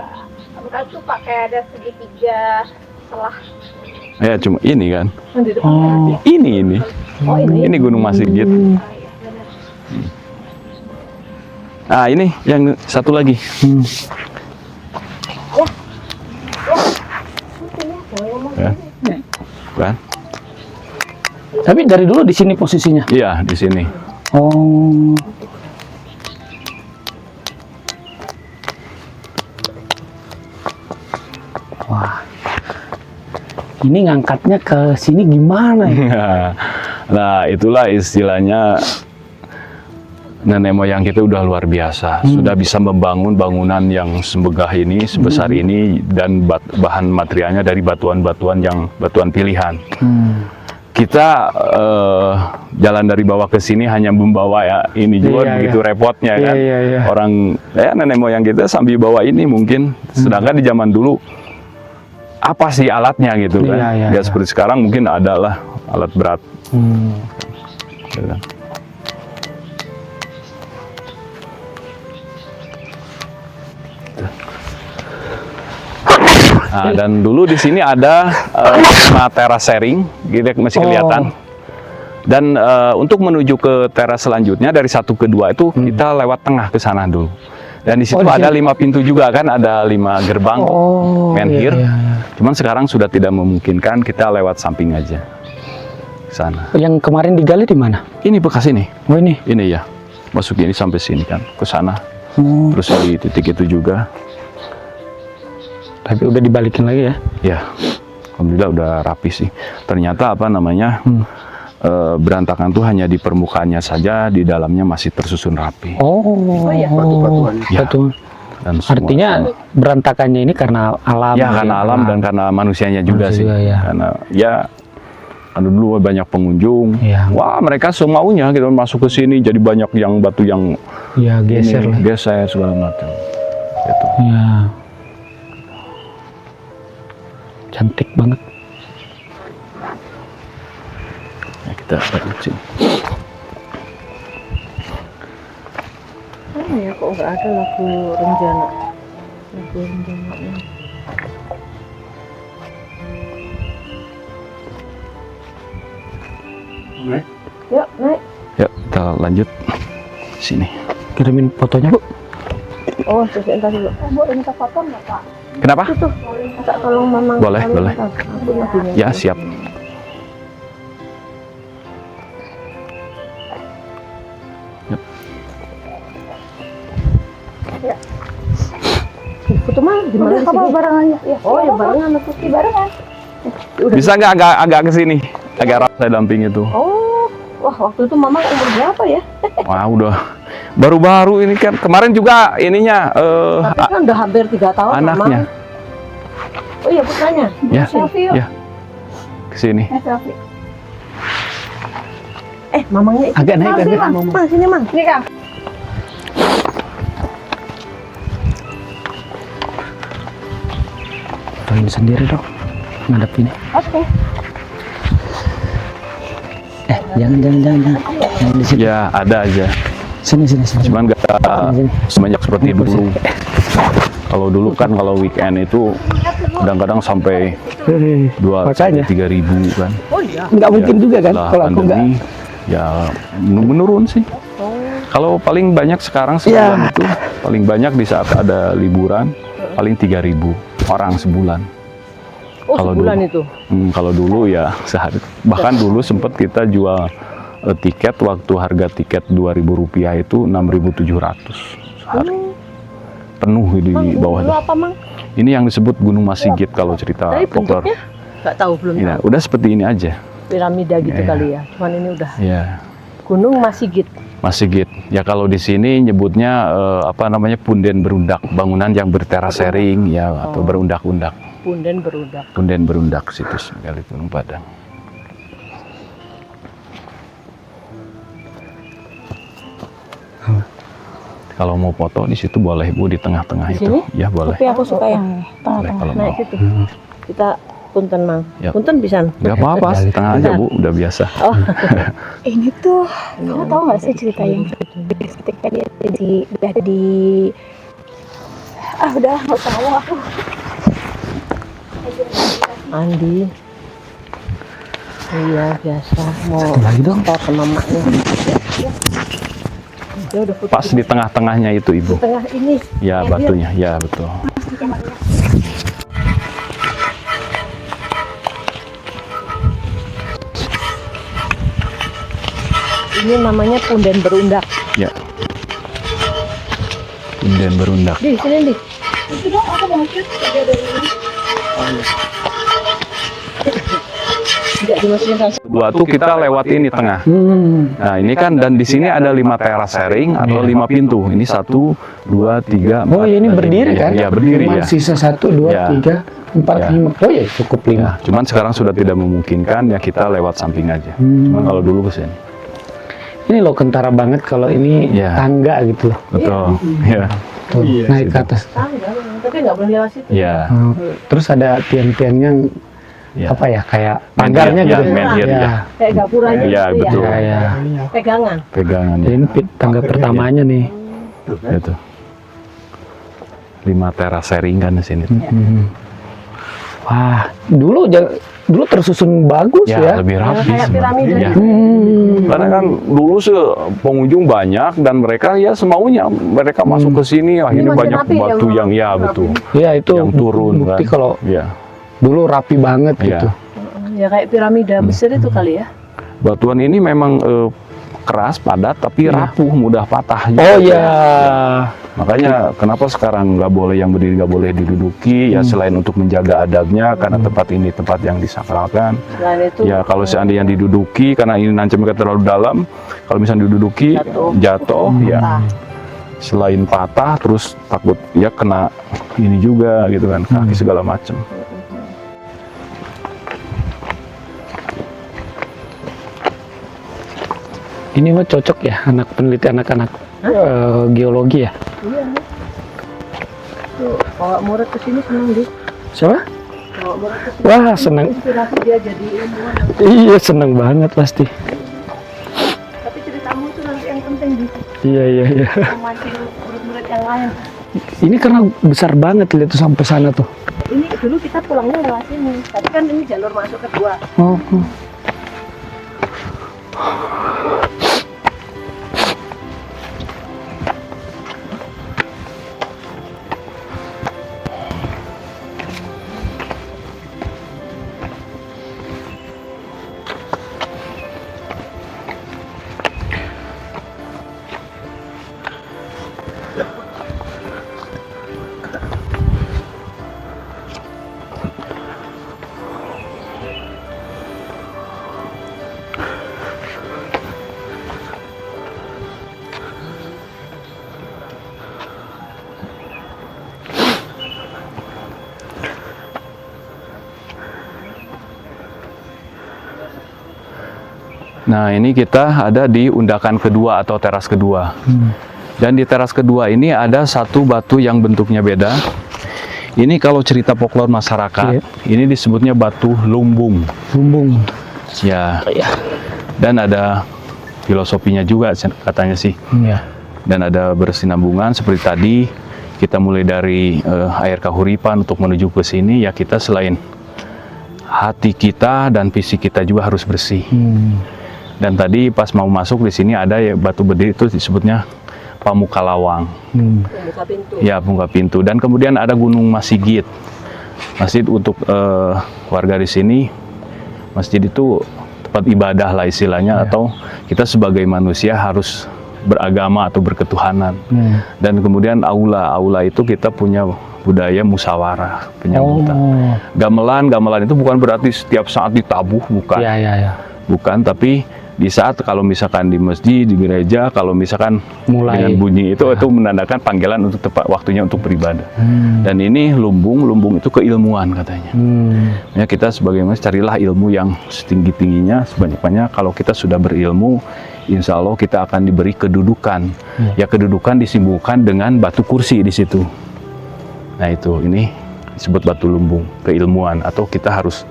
bukan tuh pakai ada segitiga selah ya cuma ini kan. Di depan. Oh, Ini. Oh ini. Ini Gunung Masigit. Ah, ini yang satu lagi. Ya. Kan? tapi dari dulu di sini posisinya. Iya, di sini. Oh. Wah. Ini ngangkatnya ke sini gimana ya? Nah, itulah istilahnya nenek moyang kita udah luar biasa. Sudah bisa membangun bangunan yang semegah ini, sebesar ini, dan bahan materialnya dari batuan-batuan yang batuan pilihan. Kita jalan dari bawah ke sini hanya membawa ya ini juga Iya, begitu iya. repotnya Iya, kan. iya, iya. Orang ya nenek moyang kita sambil bawa ini mungkin, sedangkan di zaman dulu apa sih alatnya gitu kan? Iya, iya, Ya iya. seperti sekarang mungkin adalah alat berat. Ya kan? Nah, dan dulu di sini ada teras sharing, gitu masih kelihatan. Dan untuk menuju ke teras selanjutnya dari 1 ke 2 itu kita lewat tengah ke sana dulu. Dan di situ di ada sini. 5 pintu juga kan, ada 5 gerbang Oh, menhir. iya, iya. Cuman sekarang sudah tidak memungkinkan, kita lewat samping aja ke sana. Yang kemarin digali di mana? Ini bekas ini, Oh, ini. ini ya, masuk ini sampai sini kan, ke sana. Oh, Terus di titik itu juga, tapi udah dibalikin lagi ya. ya, alhamdulillah udah rapi sih. Ternyata apa namanya, berantakan tuh hanya di permukaannya saja, di dalamnya masih tersusun rapi. Oh, iya. Batu-batuan. Ya. Betul. Dan semua- Artinya berantakannya ini karena alam. ya karena alam dan karena manusianya juga Manusia sih. juga, ya. Karena ya kan dulu banyak pengunjung. Iya. Wah, mereka semaunya gitu masuk ke sini, jadi banyak yang batu yang ya geser ini, lah. geser segala macam. Gitu. Ya. Cantik banget. Ya, kita lanjut sini. Mana ya kok nggak ada lagu Renjana? Lagu Renjana. Yuk naik. Ya, kita lanjut sini. Kirimin fotonya, Bu. Oh sesuai tadi dulu. boleh minta foto nggak Pak? Kenapa? Minta tolong mamang. Boleh, kali boleh. minta. Aku lagunya. Ya, siap. Foto mah di mana sih? Apa barengannya? Ya, Oh ya barengan aku. di barengan. Udah. Bisa nggak agak ke sini? Agak rap saya damping itu. Oh, wah waktu itu mamang umur berapa ya? Wah, udah baru-baru ini kan. Kemarin juga ininya Tapi kan udah hampir 3 tahun anaknya. Mamang. Oh iya putranya. Ya, Selfie yuk. ya. Ke sini. Selfie. Mamangnya ikut. Agak naik, agak. Mang sini mang. Ini Kang. Fotoin sendiri dong. Ngadep ini. Oke. Jangan. Jangan di sini. Ya, ada aja. Sini. Cuman nggak sebanyak seperti Ini kursi. dulu. Kalau dulu kan kalau weekend itu kadang-kadang sampai Makanya 3.000 kan. nggak mungkin juga kan Setelah kalau aku nggak. pandemi, ya menurun sih. Kalau paling banyak sekarang sebulan itu paling banyak di saat ada liburan paling 3.000 orang sebulan. Oh, Kalau sebulan dulu. itu. Kalau dulu ya sehari. Bahkan dulu sempat kita jual tiket waktu harga tiket Rp2.000 itu 6.700 sehari. Penuh di Mang, dulu bawahnya. apa, Mang? Ini yang disebut Gunung Masigit kalau cerita Tapi folklore. bentuknya nggak tahu, belum Ya, tahu. udah seperti ini aja. Piramida gitu Iya. kali ya. Cuman ini udah Ya, Gunung Masigit. Masigit. Ya kalau di sini nyebutnya apa namanya punden berundak, bangunan yang berterasering ya atau berundak-undak. Punden berudak. Punden berundak situs kali Gunung Padang. Kalau mau foto di situ boleh Bu di tengah-tengah Di itu. sini? Ya boleh. Tapi aku suka yang Boleh tengah-tengah. kalau Nah, mau. situ. Kita punten, Mang. Ya. Punten bisa. Nggak apa-apa, setengah aja Bu, udah biasa. Oh, Ini tuh, kamu tahu nggak sih cerita yang ketika dia udah di udah nggak usah ngomong aku. Andi. Iya, biasa. Mau lagi dong. foto sama maknya. Dia udah foto Pas di tengah-tengahnya itu Ibu. tengah ini. Ya batunya, ya betul. Ini namanya punden berundak. Ya. Punden berundak. Di sini, Di. Itu dong aku mau shoot dia dari ini. Tidak dimasukin sama Waktu kita lewat ini tengah. Nah ini kan dan di sini ada 5 teras sharing atau 5 pintu. Ini 1, 2, 3, 4. Oh ini berdiri kan? Ya berdiri Cuma ya. sisa 1, 2, Ya. 3, 4, Ya. 5. Oh ya cukup 5. Ya, cuman sekarang sudah tidak memungkinkan ya kita lewat samping aja. Cuman kalau dulu ke sini. Ini loh kentara banget kalau ini Ya. tangga gitu loh. Betul. Ya. Tuh, naik ke atas. tangga, tapi nggak boleh lewat situ. Ya. Terus ada tiang-tiangnya Ya. apa ya kayak Menhir, pagarnya ya, gitu. menhir, ya. Kayak gapuranya Ya, gitu betul. Ya, ya. Pegangan. Pegangan Ya, ya. ini tangga pertamanya nih. Itu. 5 teras sharing kan di sini. Wah, dulu tersusun bagus Ya, ya. lebih rapi. Kayak sebenarnya. piramida Ya. gitu. Karena kan dulu pengunjung banyak dan mereka ya semaunya mereka masuk ke sini akhirnya masih banyak rapi ya, batu Bang? yang ya betul Ya itu yang turun bukti kan. kalau Ya, dulu rapi banget ya. gitu. Ya kayak piramida Mesir itu kali ya. Batuan ini memang keras, padat, tapi rapuh, mudah patah. Oh juga. ya. Makanya kenapa sekarang nggak boleh yang berdiri nggak boleh diduduki ya selain untuk menjaga adabnya karena tempat ini tempat yang disakralkan. Selain itu Ya kalau seandainya diduduki karena ini nancapnya terlalu dalam, kalau misalnya diduduki jatuh ya selain patah terus takut ya kena ini juga gitu kan kaki segala macam. Ini mah cocok ya anak peneliti anak-anak geologi ya. iya nih. Tuh, bawa murid ke sini senang di. Siapa? Bawa murid ke sini. Wah seneng. Inspirasi dia jadi ilmuwan. Iya seneng banget pasti. Tapi ceritamu itu nanti yang penting di Iya iya iya. memancing murid-murid yang lain. Ini karena besar banget lihat tuh sampai sana tuh. Ini dulu kita pulangnya lewat sini. Tapi kan ini jalur masuk kedua. Oh. Nah ini kita ada di undakan kedua atau teras kedua. Dan di teras kedua ini ada satu batu yang bentuknya beda. Ini kalau cerita folklore masyarakat, ini disebutnya batu lumbung. Lumbung. Ya. Dan ada filosofinya juga katanya sih. Iya. Dan ada bersinambungan seperti tadi kita mulai dari air kahuripan untuk menuju ke sini, ya kita selain hati kita dan fisik kita juga harus bersih. Dan tadi pas mau masuk di sini ada ya batu berdiri itu disebutnya Pamukalawang. Pembuka pintu. Ya, pembuka pintu. Dan kemudian ada Gunung Masigit. Masjid untuk warga di sini, masjid itu tempat ibadah lah istilahnya, atau kita sebagai manusia harus beragama atau berketuhanan. Dan kemudian aula itu kita punya budaya musyawarah penyambutan. Gamelan itu bukan berarti setiap saat ditabuh, bukan. Bukan, tapi di saat kalau misalkan di masjid, di gereja, kalau misalkan dengan bunyi itu menandakan panggilan untuk tepat waktunya untuk beribadah. Dan ini lumbung itu keilmuan katanya. Ya, kita sebagai manusia carilah ilmu yang setinggi-tingginya, sebanyak-banyaknya. Kalau kita sudah berilmu, insya Allah kita akan diberi kedudukan. Ya, kedudukan disimbolkan dengan batu kursi di situ. Nah itu, ini disebut batu lumbung, keilmuan. Atau kita harus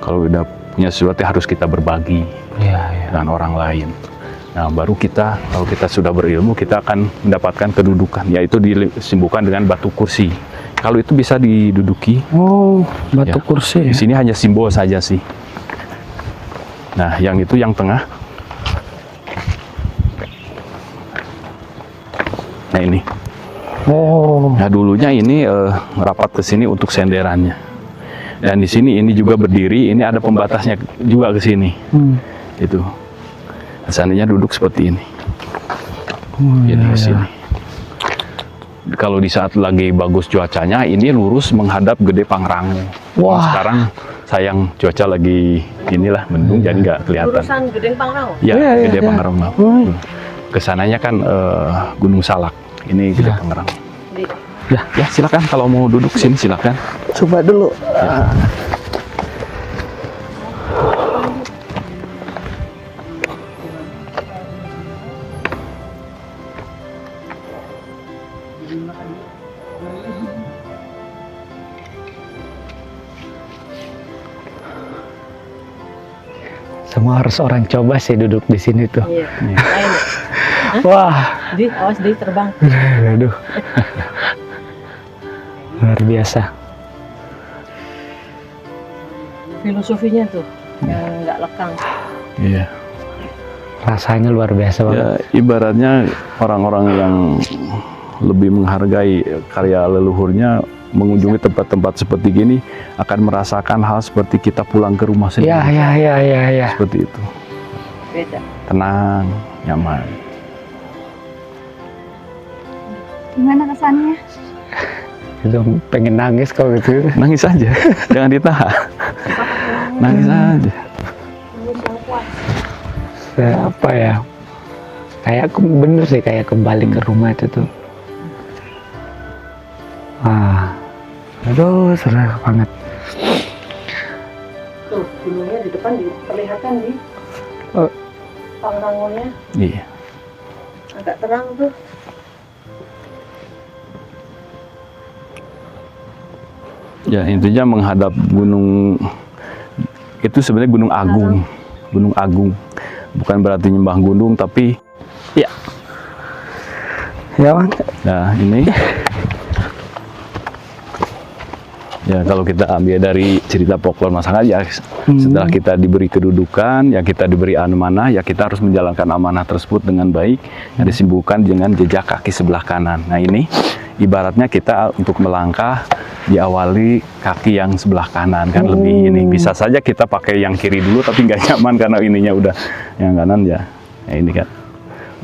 kalau udah punya sesuatu harus kita berbagi dengan orang lain. Nah, baru kita, kalau kita sudah berilmu, kita akan mendapatkan kedudukan, yaitu disimbolkan dengan batu kursi. Kalau itu bisa diduduki. Batu kursi. Di sini hanya simbol saja sih. Nah, yang itu yang tengah. Nah ini. Nah dulunya ini merapat ke sini untuk senderannya. Dan di sini ini juga berdiri. Ini ada pembatasnya juga ke sini. Itu. Seandainya duduk seperti ini. Ini ke sini. Kalau di saat lagi bagus cuacanya, ini lurus menghadap Gede Pangrango. Sekarang sayang cuaca lagi inilah mendung, jadi nggak kelihatan. Lurusan Gede Pangrango. Ya, Gede Pangrango. Kesananya kan Gunung Salak. Ini Gede Pangrango. Ya silakan kalau mau duduk sini silakan. Coba dulu. Semua harus orang coba sih duduk di sini tuh. Iya. Wah, Awas di terbang. aduh, luar biasa. Filosofinya tuh yang nggak lekang. Iya. Rasanya luar biasa banget. Ya, ibaratnya orang-orang yang lebih menghargai karya leluhurnya mengunjungi tempat-tempat seperti gini akan merasakan hal seperti kita pulang ke rumah sendiri. Ya. Seperti itu. Beda. Tenang, nyaman. Gimana kesannya? Itu pengen nangis kalau gitu. Nangis aja, jangan ditahan. Nangis aja. Apa ya? Kayak bener sih, kayak kembali ke rumah itu tuh. Wah, aduh seru banget. Tuh gunungnya di depan diperlihatkan di Pangrangonya. Iya. Agak terang tuh. Ya intinya menghadap gunung itu sebenarnya Gunung Agung. Gunung Agung. Bukan berarti nyembah gunung, tapi Ya Bang. nah ini ya kalau kita ambil dari cerita folklore masyarakat ya setelah kita diberi kedudukan, ya kita diberi amanah, ya kita harus menjalankan amanah tersebut dengan baik yang disimbolkan dengan jejak kaki sebelah kanan. Nah ini ibaratnya kita untuk melangkah diawali kaki yang sebelah kanan kan lebih ini. Bisa saja kita pakai yang kiri dulu tapi nggak nyaman karena ininya udah yang kanan ya. Ya ini kan.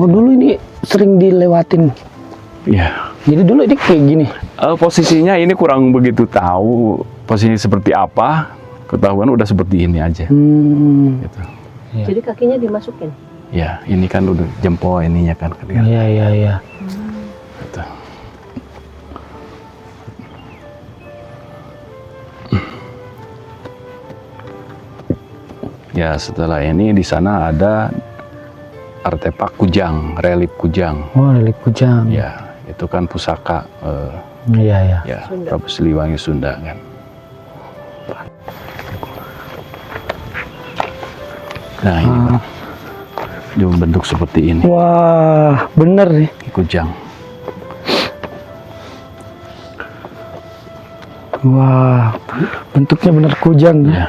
Oh dulu ini sering dilewatin. Iya. Jadi dulu ini kayak gini. Posisinya ini kurang begitu tahu posisinya seperti apa. Ketahuan udah seperti ini aja. Gitu. Ya. Jadi kakinya dimasukin. Ya ini kan udah jempol ininya kan. Iya. Gitu. Ya setelah ini di sana ada artefak kujang, relief kujang. Oh, relief kujang. Ya itu kan pusaka Iya. ya Prabu Siliwangi Sunda kan. Nah ini Pak. Dia bentuk seperti ini Wah, bener nih. kujang. Wah, bentuknya benar kujang ya. Ya.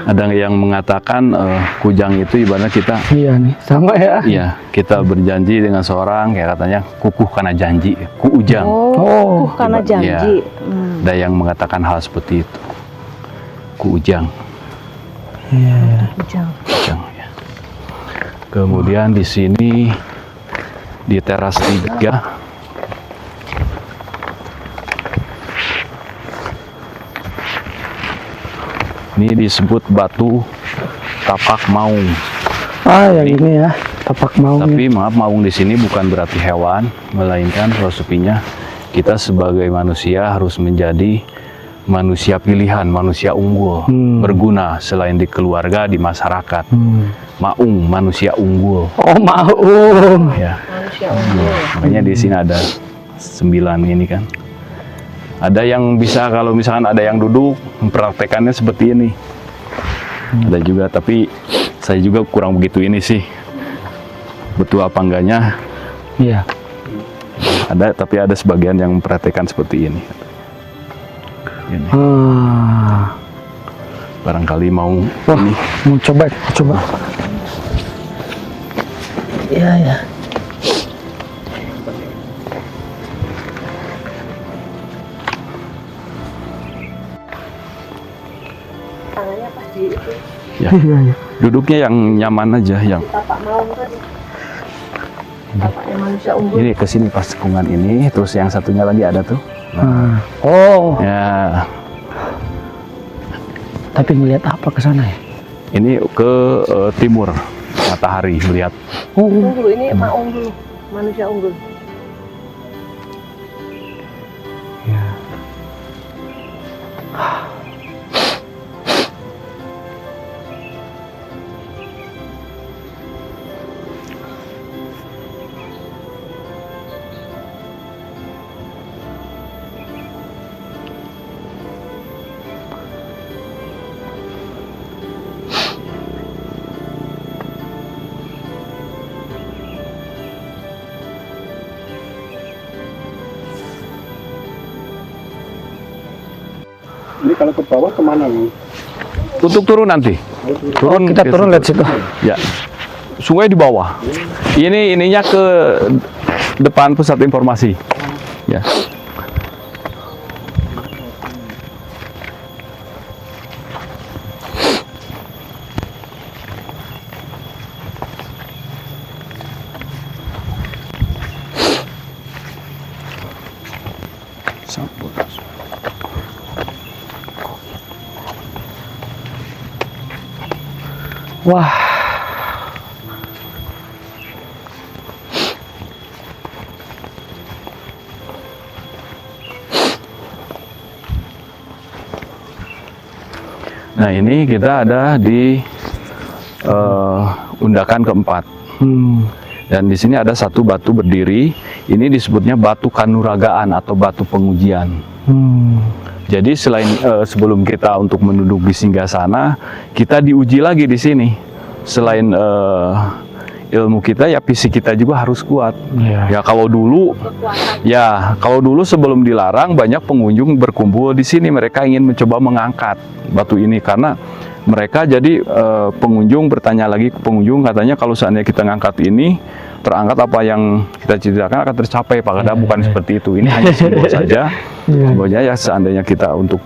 Ada yang mengatakan kujang itu ibaratnya kita, Iya nih, sama ya. iya, kita berjanji dengan seorang, kayak katanya kukuh karena janji, kuujang. Oh, karena Iya. janji. Ada yang mengatakan hal seperti itu, kuujang. Iya. Ujang, ya. Kemudian di sini di teras 3 ini disebut batu tapak maung. Ah, yang ini ya, tapak maung. Tapi maaf, maung di sini bukan berarti hewan, melainkan filosofinya kita sebagai manusia harus menjadi manusia pilihan, manusia unggul, berguna selain di keluarga, di masyarakat. Maung, manusia unggul. Oh, maung. Ya. Makanya di sini ada 9 ini kan. Ada yang bisa, kalau misalkan ada yang duduk mempraktekannya seperti ini. Ada juga, tapi saya juga kurang begitu ini sih. Betul apa enggaknya? Iya. Ada, tapi ada sebagian yang mempraktekkan seperti ini. Ini. Barangkali mau Wah, ini. mau coba, coba. Iya, ya. Tangannya pas di itu Ya. Iya, iya. Duduknya yang nyaman aja, yang tapak maung tadi. Tapaknya manusia unggul. ini ke sini pas tikungan ini, terus yang satunya lagi ada tuh. Oh, Ya, tapi ngelihat apa ke sana ya? ini ke timur matahari melihat. Oh, Tunggu dulu, ini maung dulu. Manusia unggul. ya. Ini kalau ke bawah kemana nih? Untuk turun nanti. Turun Kita ke turun situ. lihat situ. Ya. Sungai di bawah. Ininya ke depan pusat informasi. Ya. Wah, Nah, ini kita ada di undakan keempat. Dan di sini ada satu batu berdiri. Ini disebutnya batu kanuragaan atau batu pengujian. Jadi selain sebelum kita untuk menunduk di singgasana, kita diuji lagi di sini. Selain ilmu kita, ya fisik kita juga harus kuat. Ya kalau dulu sebelum dilarang banyak pengunjung berkumpul di sini. Mereka ingin mencoba mengangkat batu ini karena mereka jadi pengunjung bertanya lagi ke pengunjung, katanya kalau seandainya kita ngangkat ini, terangkat apa yang kita ceritakan akan tercapai. Padahal bukan seperti itu. Ini hanya simbol saja. Simbolnya ya seandainya kita untuk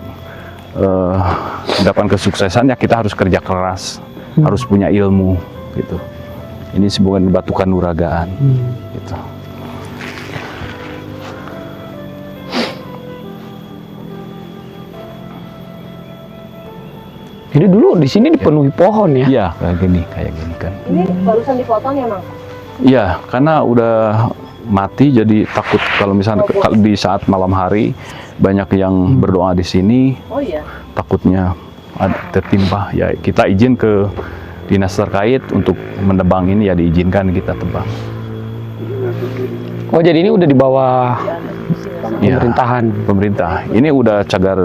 mendapatkan kesuksesan, ya kita harus kerja keras, harus punya ilmu gitu. Ini sebuah batu kanuragaan gitu. jadi dulu di sini dipenuhi pohon ya? Iya, kayak gini kan. Ini barusan dipotong ya, Mang? Iya, karena udah mati jadi takut kalau misalnya di saat malam hari banyak yang berdoa di sini, Oh iya. takutnya tertimpa. Ya kita izin ke dinas terkait untuk menebang ini, ya diizinkan kita tebang. Oh, jadi ini udah di bawah Ya, pemerintahan. pemerintah. Ini udah cagar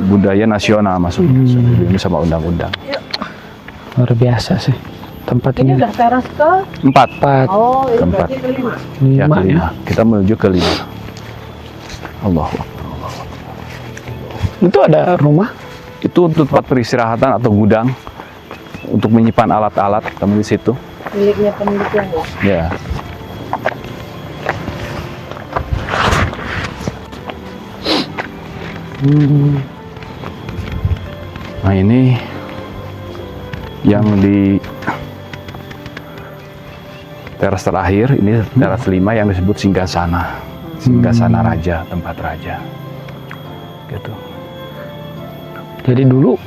budaya nasional masuk ini sama undang-undang. Luar biasa sih tempat Ini ini. udah teras ke? 4. Oh, ini Keempat. berarti kelima. Ya, Lima ya. kelima. Kita menuju ke 5. Allahu Akbar. Itu ada rumah. Itu untuk tempat peristirahatan atau gudang untuk menyimpan alat-alat kami di situ. Miliknya pemiliknya ya. Ya. Nah ini yang di teras terakhir, ini teras 5 yang disebut Singgasana. Singgasana Raja, tempat raja. Gitu. Jadi dulu,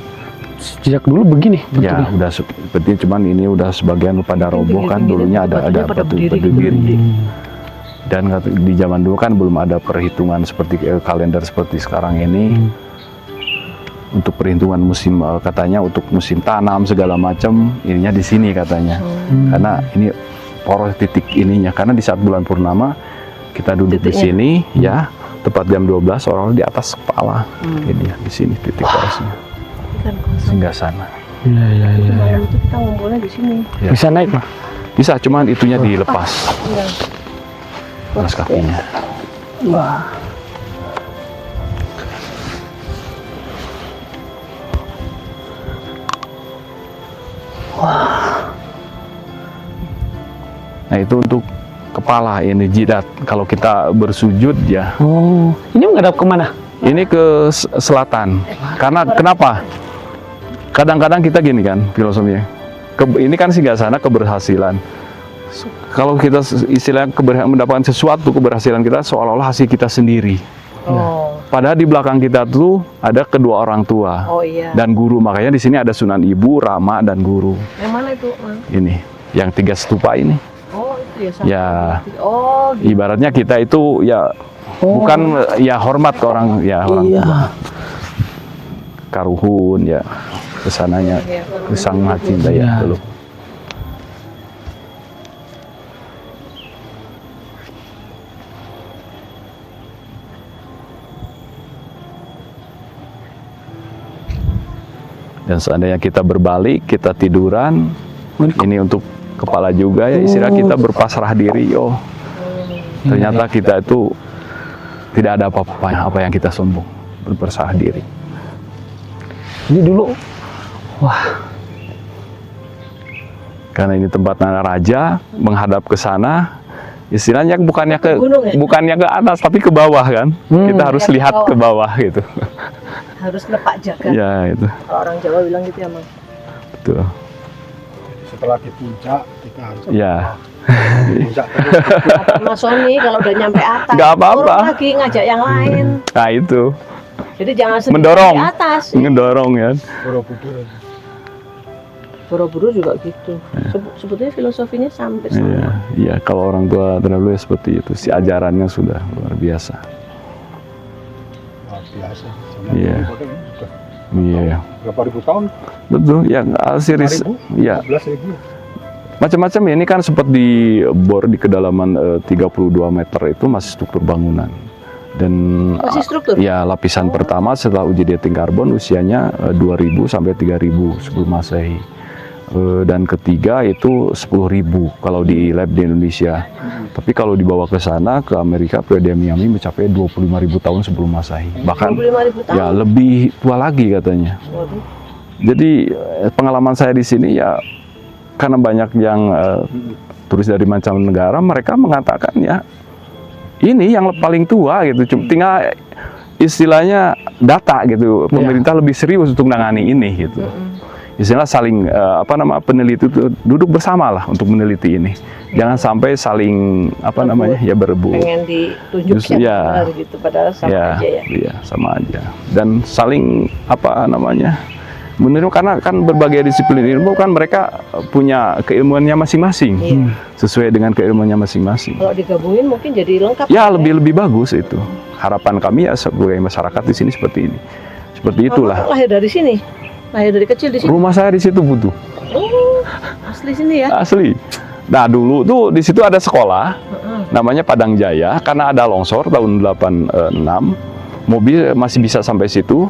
sejak dulu begini. Ya, bentuknya? udah seperti, cuman ini udah sebagian pada roboh kan, dulunya ada pada batu berdiri. berdiri. Dan di zaman dulu kan belum ada perhitungan seperti kalender seperti sekarang ini. Untuk perhitungan musim, katanya untuk musim tanam segala macam, ininya di sini katanya. Karena ini poros titik ininya, karena di saat bulan purnama kita duduk di sini ya, tepat jam 12 orang di atas kepala. Ini ya, di sini titik porosnya. Singgasana. Iya. Malam itu kita ngumpulnya di sini. Ya. Bisa naik, Pak? Bisa, cuman itunya dilepas. Iya. Alas kakinya. Wah. Nah itu untuk kepala, ini jidat. Kalau kita bersujud ya, Oh, ini menghadap kemana? ini ke selatan. Karena kenapa? Kadang-kadang kita gini kan filosofinya. Ini kan Singgasana keberhasilan. Kalau kita istilahnya mendapatkan sesuatu, keberhasilan kita seolah-olah hasil kita sendiri. Oh. Padahal di belakang kita tuh ada kedua orang tua Oh iya. dan guru. Makanya di sini ada Sunan Ibu, Rama, dan guru. Yang mana itu, Mang? Ini yang 3 stupa ini. Oh, itu ya. Ya. Oh, Ibaratnya kita itu ya bukan ya hormat ke orang ya orang Iya. tua. Karuhun ya kesananya ke Sang Maha Cinta ya Iya. dulu. Dan seandainya kita berbalik, kita tiduran, ini untuk kepala juga ya, istilah kita berpasrah diri, yo. Ternyata kita itu tidak ada apa yang kita sombong, berpasrah diri. Ini dulu. Wah. Karena ini tempat Nana Raja menghadap ke sana, istilahnya bukannya ke Gunung ya? bukannya ke atas tapi ke bawah kan. Kita harus Lihat lihat ke ke bawah gitu. harus nepak jaga. Ya itu. Kalau orang Jawa bilang gitu ya, Mang. Betul. Setelah di puncak kita harus Ya. puncak terus. Kata Mas Sony kalau udah nyampe atas, Nggak apa-apa. turun lagi ngajak yang lain. Nah itu Jadi jangan sendiri mendorong, di atas. ngedorong ya. Borobudur. Borobudur juga gitu. Sebetulnya filosofinya sampai Iya, sana. iya. Kalau orang tua terdahulu ya seperti itu. Si ajarannya sudah luar biasa. Luar biasa. Iya. Sudah Iya, berapa ribu tahun? betul. Yang series, 5.000? ya 11.000. macam-macam ya. Ini kan sempat dibor di kedalaman 32 meter itu masih struktur bangunan. Dan Masih struktur? ya lapisan pertama setelah uji dating karbon usianya 2000 sampai 3000 sebelum Masehi. Dan ketiga itu 10.000 kalau di lab di Indonesia. Tapi kalau dibawa ke sana ke Amerika, Piodia Miami mencapai 25.000 tahun sebelum Masehi. Bahkan 25.000 tahun. ya lebih tua lagi katanya. Waduh. Jadi pengalaman saya di sini ya karena banyak yang turis dari mancanegara, mereka mengatakan ya ini yang paling tua gitu. Tinggal istilahnya data gitu. Pemerintah lebih serius untuk menangani ini gitu. Istilah saling peneliti itu duduk bersama lah untuk meneliti ini. Jangan sampai saling ya berebut. Pengen ditunjuk Justru, siapa ya. benar gitu, padahal sama Ya, aja ya. iya sama aja. Dan saling menurut karena kan berbagai disiplin ilmu kan mereka punya keilmuannya masing-masing. Iya. Sesuai dengan keilmuannya masing-masing. Kalau digabungin mungkin jadi lengkap. Ya lebih bagus itu. Harapan kami ya sebagai masyarakat di sini seperti ini. Seperti itulah. Kamu lahir dari sini? Lahir dari kecil di sini? Rumah saya di situ butuh. Oh, asli sini ya? Asli. Nah dulu tuh di situ ada sekolah, namanya Padang Jaya. Karena ada longsor tahun 86, mobil masih bisa sampai situ.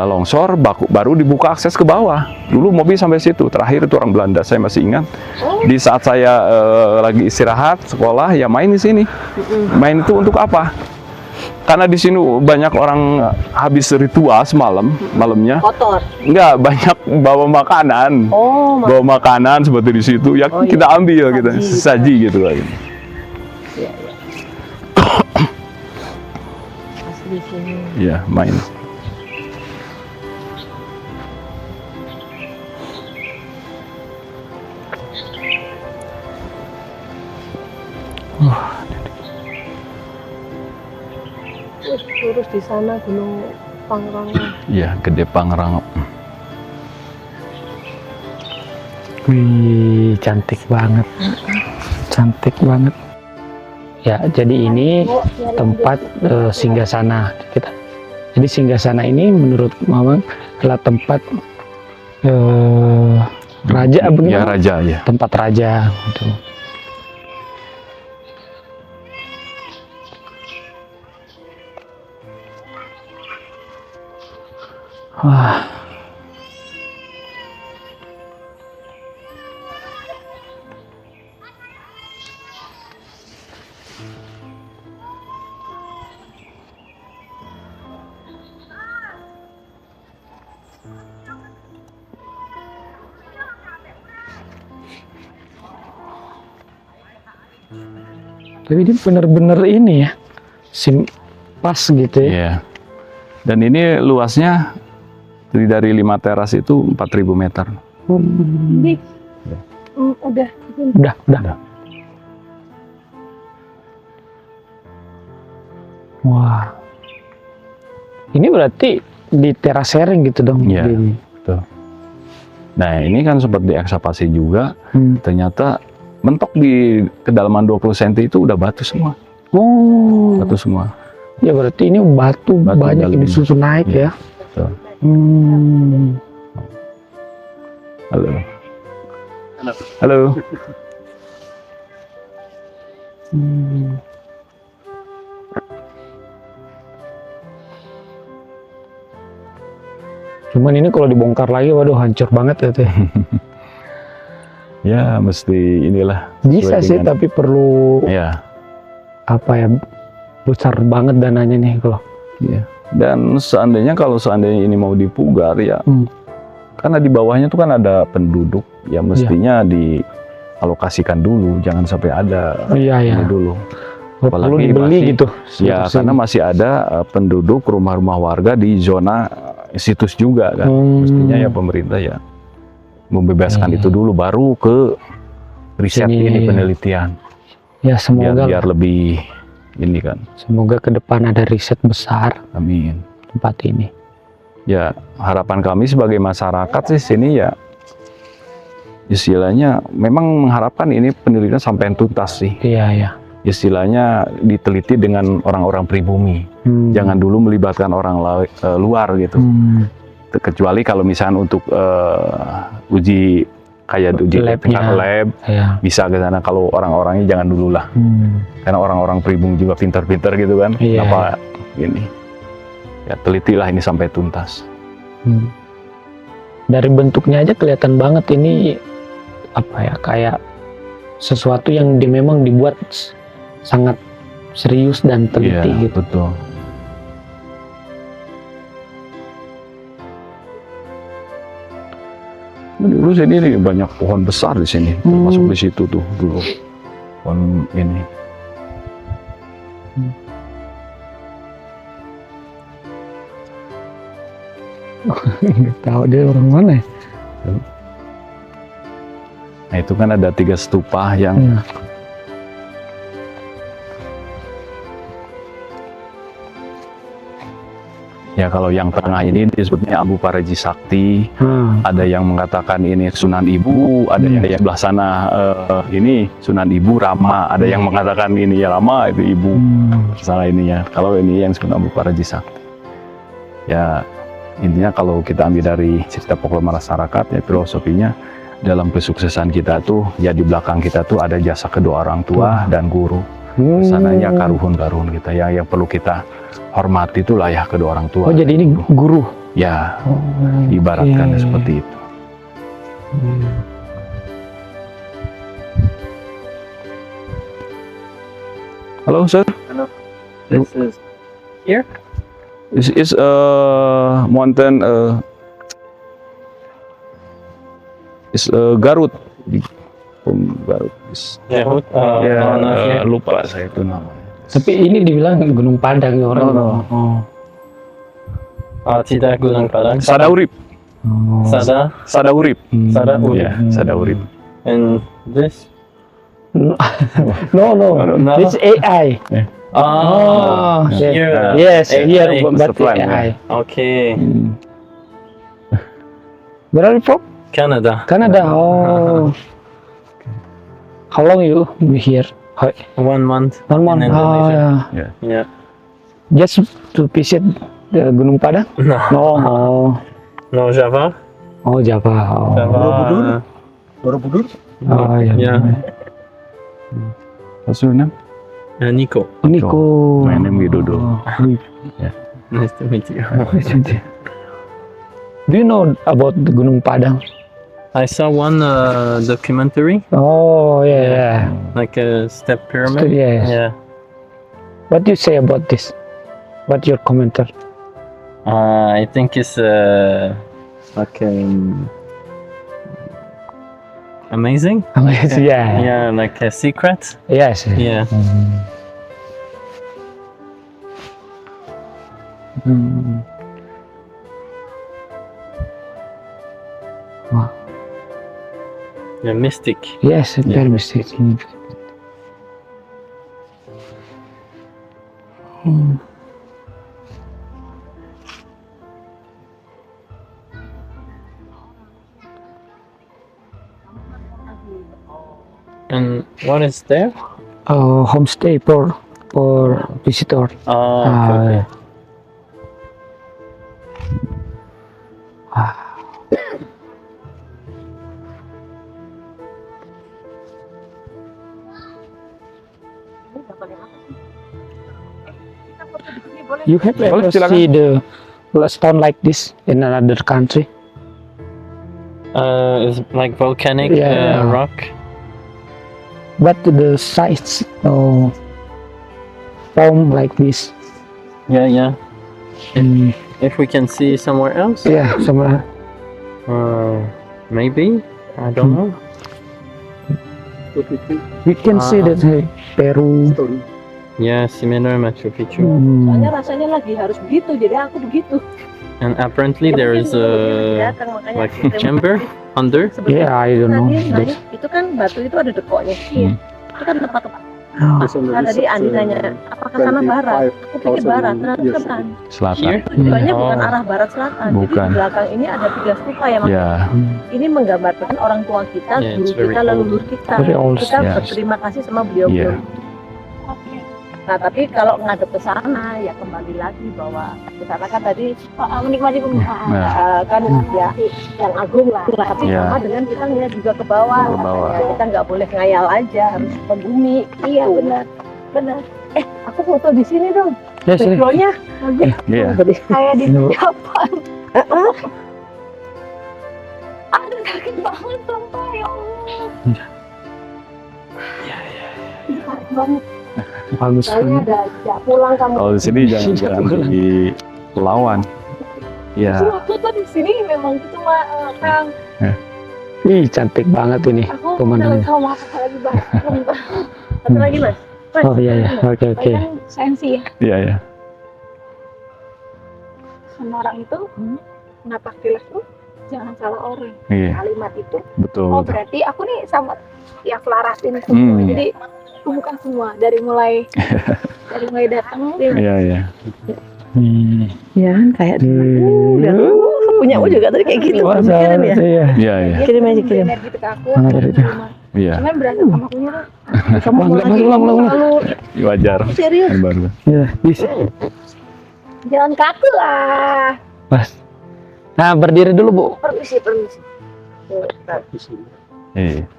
Longsor baru dibuka akses ke bawah. Dulu mobil sampai situ. Terakhir itu orang Belanda, saya masih ingat. Di saat saya lagi istirahat sekolah, ya main di sini. Main itu untuk apa? karena di sini banyak orang habis ritual malamnya. Kotor. Enggak, banyak bawa makanan. Oh, Bawa makanan seperti di situ. Ya Oh, kita iya. ambil kita Saji. saji gitu lah. iya, iya. Masih di sini. Ya, main. Lurus di sana Gunung Pangrango. Iya, Gede Pangrango. Wih, cantik banget. Cantik banget. Ya, jadi ini tempat singgasana kita. Jadi singgasana ini menurut Mamang adalah tempat raja apa Ya, gimana? raja ya. Tempat raja gitu. Wah. Tapi dia bener-bener ini ya, pas gitu ya. Iya. Dan ini luasnya dari 5 teras itu 4.000 meter. Ini udah. Udah. Wah. Ini berarti di terasering gitu dong. Iya. Ini. Nah, ini kan sempat diekskavasi juga. Hmm. Ternyata mentok di kedalaman 20 cm itu udah batu semua. Oh. Batu semua. Ya berarti ini batu banyak yang dalamnya. disusun naik Iya. ya. Betul. Halo. Halo. Hmm. Cuman ini kalau dibongkar lagi, waduh hancur banget ya teh. Ya, mesti inilah. Bisa sesuai sih, dengan- tapi perlu Ya. apa ya? Besar banget dananya nih kalau. Iya. Dan kalau seandainya ini mau dipugar ya, karena di bawahnya tuh kan ada penduduk, ya mestinya dialokasikan dulu, jangan sampai ada Iya ya. ini dulu. Perlu apalagi dibeli masih- gitu. Ya, karena masih ada penduduk rumah-rumah warga di zona situs juga kan. Mestinya ya pemerintah ya membebaskan Iya. itu dulu, baru ke riset Sini. ini penelitian. Ya semoga Biar lebih ini kan. semoga ke depan ada riset besar Amin. tempat ini. Ya, harapan kami sebagai masyarakat sih sini ya istilahnya memang mengharapkan ini penelitian sampai tuntas sih. Iya ya. Istilahnya diteliti dengan orang-orang pribumi. Jangan dulu melibatkan orang luar gitu. Kecuali kalau misalnya untuk uji kayak uji Labnya. tingkat lab Ya. bisa ke sana. Kalau orang-orangnya jangan dulu lah. Karena orang-orang pribumi juga pintar-pintar gitu kan. Iya, Kenapa ini? Ya telitilah ini sampai tuntas. Dari bentuknya aja kelihatan banget ini apa ya, kayak sesuatu yang memang dibuat sangat serius dan teliti Iya, gitu. betul. Dulu sini nih banyak pohon besar di sini, termasuk di situ tuh dulu pohon ini. Nggak tahu dia orang mana ya. Nah itu kan ada 3 stupa yang Iya. ya kalau yang tengah ini disebutnya Abu Paraji Sakti. Ada yang mengatakan ini Sunan Ibu, ada yang sebelah sana ini Sunan Ibu Rama, ada yang mengatakan ini ya Rama itu Ibu. Salah ini ya. Kalau ini yang disebut Abu Paraji Sakti. Ya intinya kalau kita ambil dari cerita pokok masyarakat ya filosofinya dalam kesuksesan kita tuh ya di belakang kita tuh ada jasa kedua orang tua dan guru. Sananya karuhun-karuhun kita yang perlu kita hormati itulah ya kedua orang tua. Oh jadi ini guru. Ya, Oh, ibaratkan oke. seperti itu. Halo, Sir. This is here? It's mountain. It's Garut. Garut. Yeah. Lupa saya itu namanya. Tapi ini dibilang Gunung Padang ya orang. Oh. Tidak Gunung Padang. Sadaurip. Sada. Sadaurip. Sadaurip. Ya, Sadaurip. And this? No, No. It's AI. Oh, yeah. here. Yes, AI. here but It's a plan, AI. Okay. Where are you from? Canada. Canada. Oh. How long you be here? 1 month. 1 month. In Oh, Indonesia. yeah. Yeah. Just to visit the Gunung Padang? No. No. No, Java. Oh, Java. Oh. Java. Borobudur. Oh, yeah. Yeah. What's your name? Nico. Nico. My name Widodo. Nice to meet you. Do you know about the Gunung Padang? I saw one documentary, Oh, yeah. like a step pyramid. Yes. Yeah. What do you say about this? What your commentary? I think it's like amazing. Yeah. Yeah, like a secret. Yes. Yeah. Mm. Wow. Yeah, mystic. Yes, very mystic. Mm. And what is there? Homestay for visitor. Oh, Ah, okay. yeah. You have Boleh, ever silakan. see the stone like this in another country? It's like volcanic Yeah. rock. But the size form like this. Yeah, yeah. Mm, If we can see somewhere else, yeah, somewhere. maybe. I don't know. We can see that Peru. Yeah, similar Machu Picchu. Mm, Soalnya rasanya lagi harus begitu, jadi aku begitu. And apparently there is a like chamber under. yeah, I don't know. Tadi naik, itu kan batu itu ada dekoknya. Iya. Itu kan tempat Oh, Nah, tadi Andi nanya, apakah sana barat? Aku pikir barat, ternyata bukan. Selatan. Here? Tujuannya bukan Oh. arah barat selatan. Jadi Bukan. di belakang ini ada 3 stupa ya, Mas. Ya, Ini menggambarkan orang tua kita, Yeah, it's guru very kita, old. leluhur kita. Very old, Kita yes. berterima kasih sama beliau-beliau. Iya. Nah, tapi kalau ngadep ke sana ya kembali lagi bahwa ke sana kan tadi menikmati pembukaan Nah. kan ya yang agung lah. Tapi Iya. sama dengan kita ngeliat juga ke bawah. Ke bawah. Katanya. Kita nggak boleh ngayal aja, harus membumi. Iya benar, benar. Aku foto di sini dong. yes, yes. Backgroundnya Iya. Kayak di No. Japan. Aduh sakit banget sumpah ya Allah. Banget. Bagus. soalnya ada ya, pulang kamu. Kalau di sini jangan di lawan. Ya, Aku tuh di sini memang gitu mah Kang. Ih, cantik banget ini Aku pemandangannya. sama apa lagi Bang. Satu lagi mas. Oh iya ya, oke oke. Kan sensi ya. iya ya. Sama orang itu napak tilas tuh jangan salah orang. Iya, Kalimat itu. betul. Oh berarti aku nih sama yang selarasin semua. Hmm. Jadi bukan semua dari mulai datang Iya, iya. Ya kan kayak Hmm. punya juga tadi kayak gitu. Masa, Kirim ya. iya. Iya, iya. Kirim aja, kirim. energi ke aku. Ah, aku dari itu. terima. Iya, Cuman berantem sama akunya tuh. Kamu Ulang, lagi ulang, ulang. selalu wajar. serius. Kan baru. Iya, bisa. Jangan kaku lah. Nah, berdiri dulu, Bu. Permisi, permisi. Iya.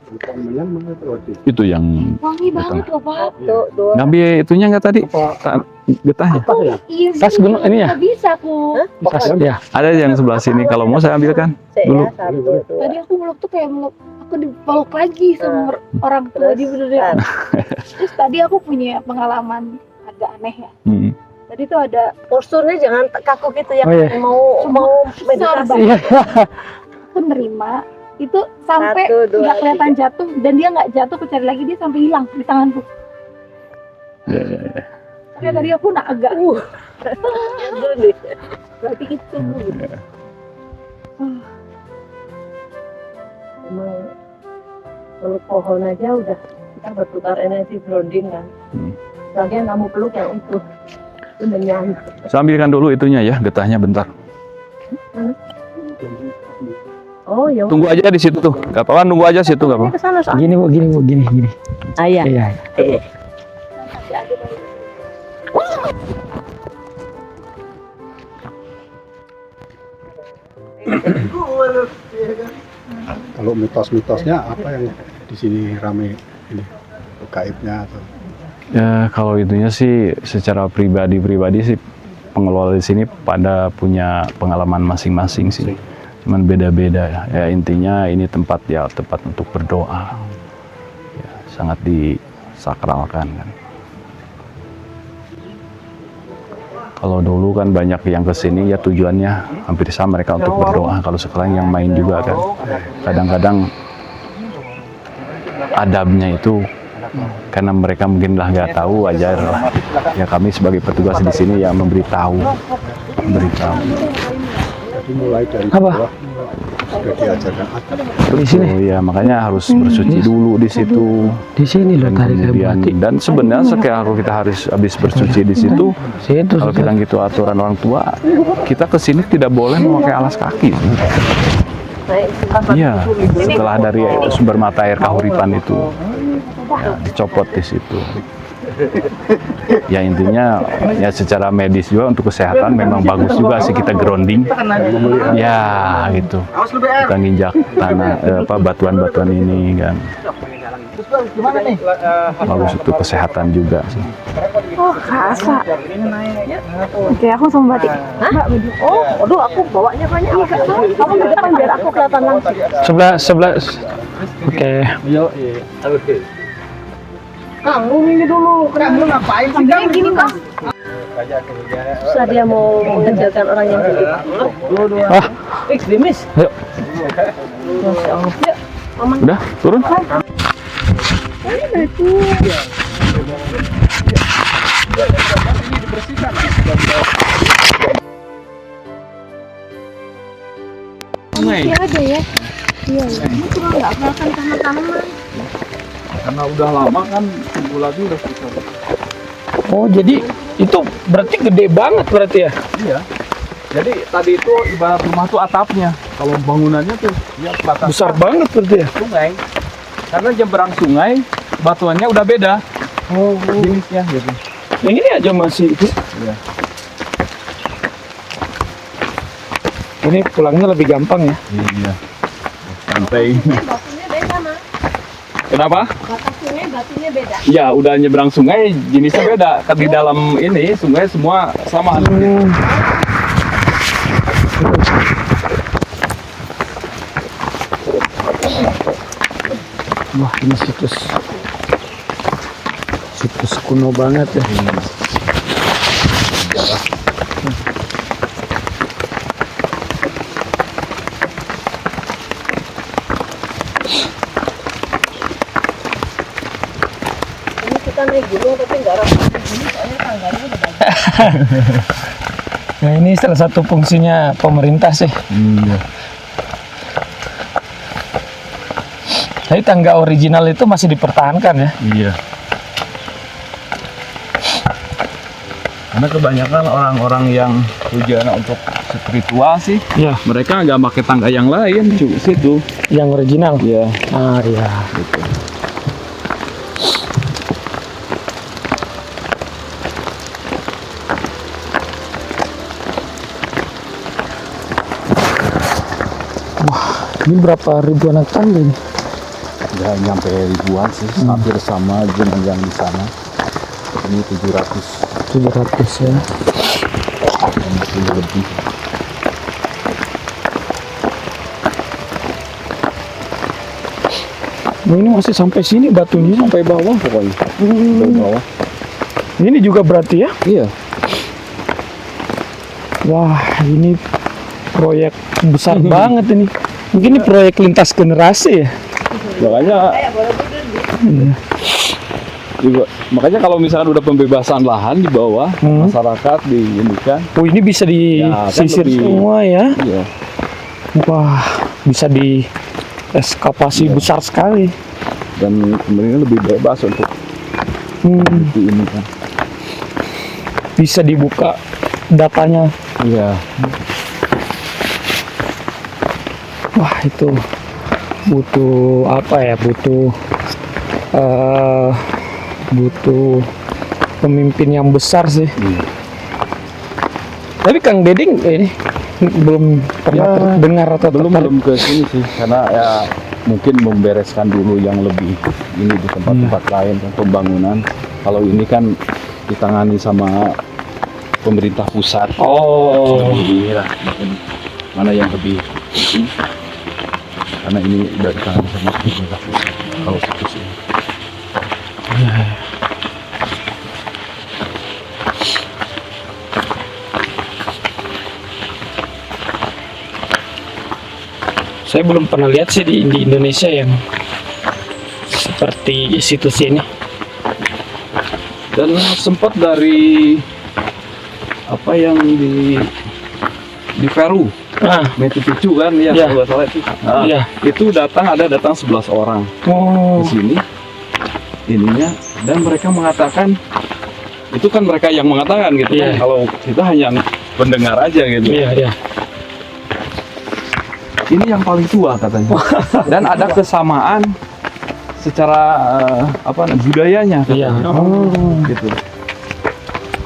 Bukan menang mana tuh waktu itu? Itu yang Wangi banget loh Pak. Tuh, dua. ngambil itunya nggak tadi? Getahnya. Iya sih. Tas gunung ini ya? Nggak bisa aku. Tas ya. Ada yang sebelah sini. Kalau mau saya ambilkan. Dulu. Ya, satu, dua. Tadi aku meluk tuh kayak meluk. Aku dipeluk lagi sama orang tua Terus, di bener. Terus tadi aku punya pengalaman agak aneh ya. Hmm. Tadi tuh ada Posturnya jangan kaku gitu ya. Oh, iya. Mau meditasi. Iya. penerima itu sampai 1, 2, nggak kelihatan jatuh, dan dia nggak jatuh, aku cari lagi dia sampai hilang di tanganku. Makanya tadi aku nak agak berarti itu. Emang peluk pohon aja udah kita bertukar energi grounding kan. Lagian kamu peluk yang itu menyanyi. Saya ambilkan dulu itunya ya, getahnya bentar. Oh ya. Tunggu aja di situ tuh. Gak apa-apa, nunggu aja situ gak apa-apa. Ke sana soalnya. Gini Bu, gini. Ayah. Iya. Kalau mitos-mitosnya apa yang di sini rame ini gaibnya atau Ya kalau itunya sih secara pribadi sih pengelola di sini pada punya pengalaman masing-masing sih. Cuman beda-beda ya. Ya intinya ini tempat untuk berdoa. Ya, sangat disakralkan kan. Kalau dulu kan banyak yang kesini ya tujuannya hampir sama mereka untuk berdoa. Kalau sekarang yang main juga kan. Kadang-kadang adabnya itu karena mereka mungkin lah nggak tahu, wajar lah. Ya kami sebagai petugas di sini ya memberitahu. jadi mulai dari Apa? bawah sudah diajarkan adab. Di sini. Oh ya makanya harus bersuci dulu di situ. Di sini loh Dan tadi saya kemudian berarti. dan sebenarnya kalau kita harus habis bersuci di situ, Situ. kalau kita gitu aturan orang tua, kita ke sini tidak boleh memakai alas kaki. Iya, setelah dari sumber mata air kahuripan itu ya, dicopot di situ. Ya intinya ya secara medis juga untuk kesehatan memang bagus juga sih kita grounding. Ya gitu. Kita nginjak tanah batuan-batuan ini kan. Bagus untuk kesehatan juga sih. Oh, kasa. Oke, aku sama batik. Mbak, Oh, aduh aku bawanya banyak. Iya, kamu ke depan biar aku kelihatan langsung. Sebelah. Oke. Kamu ini dulu. Kamu ngapain sih? Kamu gini, Pak. Susah dia mau mengajarkan orang yang gitu. Ah, Ekstremis. yuk. Masya Allah. Yuk, Maman. Udah turun? masih ada ya. Iya. Ini cuma nggak kelihatan tanaman-tanaman. Karena udah lama kan tumbuh lagi udah susah. Oh, jadi itu berarti gede banget berarti ya? Iya. Jadi tadi itu ibarat rumah tuh atapnya. Kalau bangunannya tuh ya batas Besar banget berarti ya? sungai. Karena nyebrang sungai batuannya udah beda. Oh, Jenisnya gitu. yang ini aja masih itu. Iya. Ini pulangnya lebih gampang ya? Iya. Santai. Batunya beda, Mas. Kenapa? Batas sungai batunya beda. Ya udah nyebrang sungai jenisnya beda. Kan di dalam ini sungai semua sama. Wah, ini situs kuno banget ya. Ini kita naik gunung tapi nggak rapat begini soalnya tangganya udah bagus. Nah, ini salah satu fungsinya pemerintah sih. Iya. Tapi tangga original itu masih dipertahankan ya? Iya. Karena kebanyakan orang-orang yang tujuannya untuk spiritual sih, Iya. mereka nggak pakai tangga yang lain, cuma situ. Yang original? Iya. Ah, iya. Gitu. Ini berapa ribuan tangga ini? Ya nyampe ribuan sih, hampir sama dengan yang di sana. Ini 700 700 ya. lebih. Nah, ini masih sampai sini batunya sampai bawah pokoknya. Dari bawah. Ini juga berarti ya? Iya. Wah, ini proyek besar banget ini. Mungkin ini proyek lintas generasi ya. Makanya makanya kalau misalkan udah pembebasan lahan di bawah, masyarakat di ini kan. Oh, ini bisa disisir semua ya. Iya. Wah, bisa di eskavasi besar sekali. Dan kemudian lebih bebas untuk di ini kan. Bisa dibuka datanya. Iya. Wah, itu butuh apa ya? Butuh pemimpin yang besar sih. Tapi Kang Deding ini belum pernah dengar atau belum ke sini sih, karena ya mungkin membereskan dulu yang lebih ini di tempat-tempat lain pembangunan. Kalau ini kan ditangani sama pemerintah pusat. Oh. Lebih lah, mungkin mana yang lebih ini. Karena ini udah ditangani sama pemerintah pusat. Kalau situs ini. Saya belum pernah lihat sih di Indonesia yang seperti situs ini. Dan sempat dari apa yang di Peru, Machu Picchu kan ya, Ya. kalau salah itu. Nah, Ya. itu datang 11 orang Oh. di sini ininya, dan mereka mengatakan itu kan mereka yang mengatakan gitu Iya. kan, kalau kita hanya pendengar aja gitu. Iya, iya. Ini yang paling tua katanya. Dan ada kesamaan secara budayanya Iya. katanya. Oh. Gitu.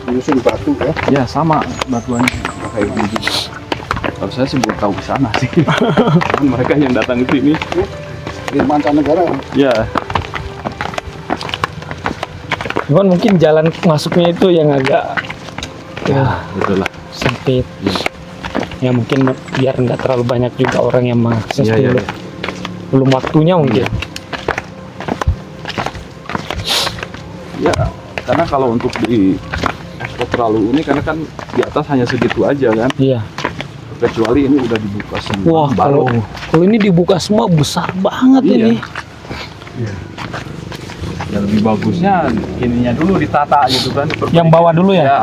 Nyusun batu ya. Ya sama batuannya kayak gitu. Kalau saya sih belum tahu ke sana sih. Mereka yang datang ke sini. Di mancanegara. Ya. Cuman mungkin jalan masuknya itu yang agak Ya, betul lah. sempit. Ya mungkin biar nggak terlalu banyak juga orang yang mengakses Iya, iya, dulu. iya. Belum waktunya mungkin. Ya, karena kalau untuk di ekspor terlalu ini, karena kan di atas hanya segitu aja kan. Iya. Kecuali ini udah dibuka semua. Wah, kalau ini dibuka semua besar banget Iya. ini. yang lebih bagusnya ininya dulu ditata gitu kan. Yang bawah dulu ya? Ya.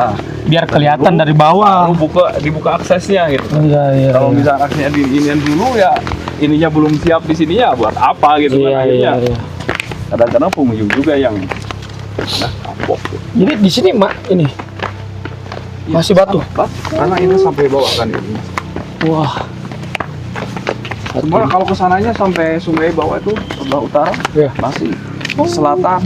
Biar kelihatan dari bawah. Baru dibuka aksesnya gitu. Iya, iya. Kalau misalnya aksesnya di inian dulu ya, ininya belum siap di sini ya buat apa gitu Iya, kan akhirnya. iya. Kadang-kadang pengunjung juga yang kapok. Jadi di sini ini masih batu. Karena ini sampai bawah kan ini. Wah. Cuma kalau kesananya sampai sungai bawah itu sebelah utara, Iya. masih selatan.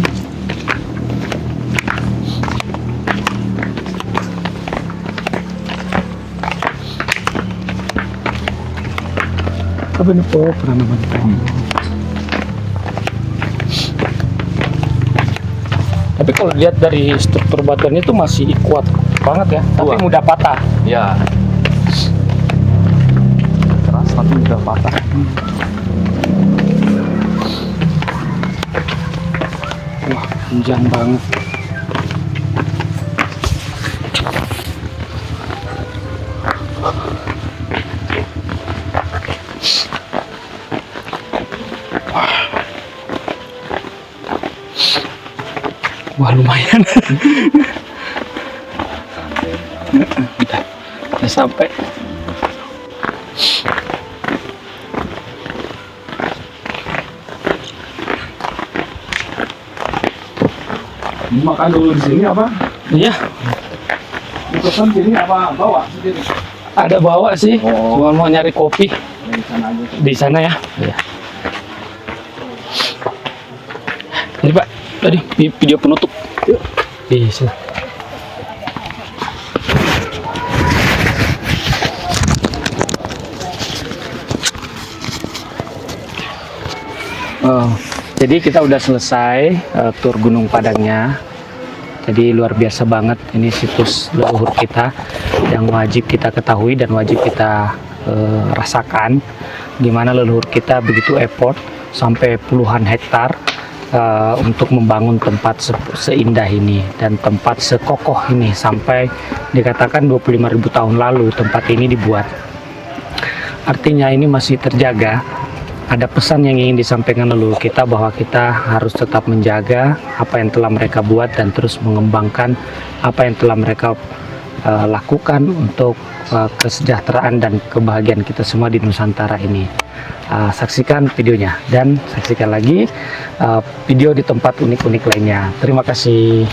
Apa ini penanaman kayu? Tapi kalau lihat dari struktur batuannya itu masih kuat banget ya, tapi Kuat. mudah patah. Ya. Keras tapi udah patah. Wah, panjang banget. Wah, lumayan. Udah sampai. Makan dulu di sini apa? Iya, Pesan sini apa bawa sendiri? ada bawa sih. Oh. Cuma mau nyari kopi Dari sana aja. di sana ya. Iya. Jadi Pak, tadi video penutup. Yuk. Bisa. Oh, jadi kita udah selesai tur Gunung Padangnya. Jadi luar biasa banget, ini situs leluhur kita yang wajib kita ketahui dan wajib kita rasakan. Gimana leluhur kita begitu effort sampai puluhan hektar untuk membangun tempat seindah ini dan tempat sekokoh ini sampai dikatakan 25.000 tahun lalu tempat ini dibuat. Artinya ini masih terjaga. Ada pesan yang ingin disampaikan leluhur kita bahwa kita harus tetap menjaga apa yang telah mereka buat dan terus mengembangkan apa yang telah mereka lakukan untuk kesejahteraan dan kebahagiaan kita semua di Nusantara ini. Saksikan videonya dan saksikan lagi video di tempat unik-unik lainnya. Terima kasih.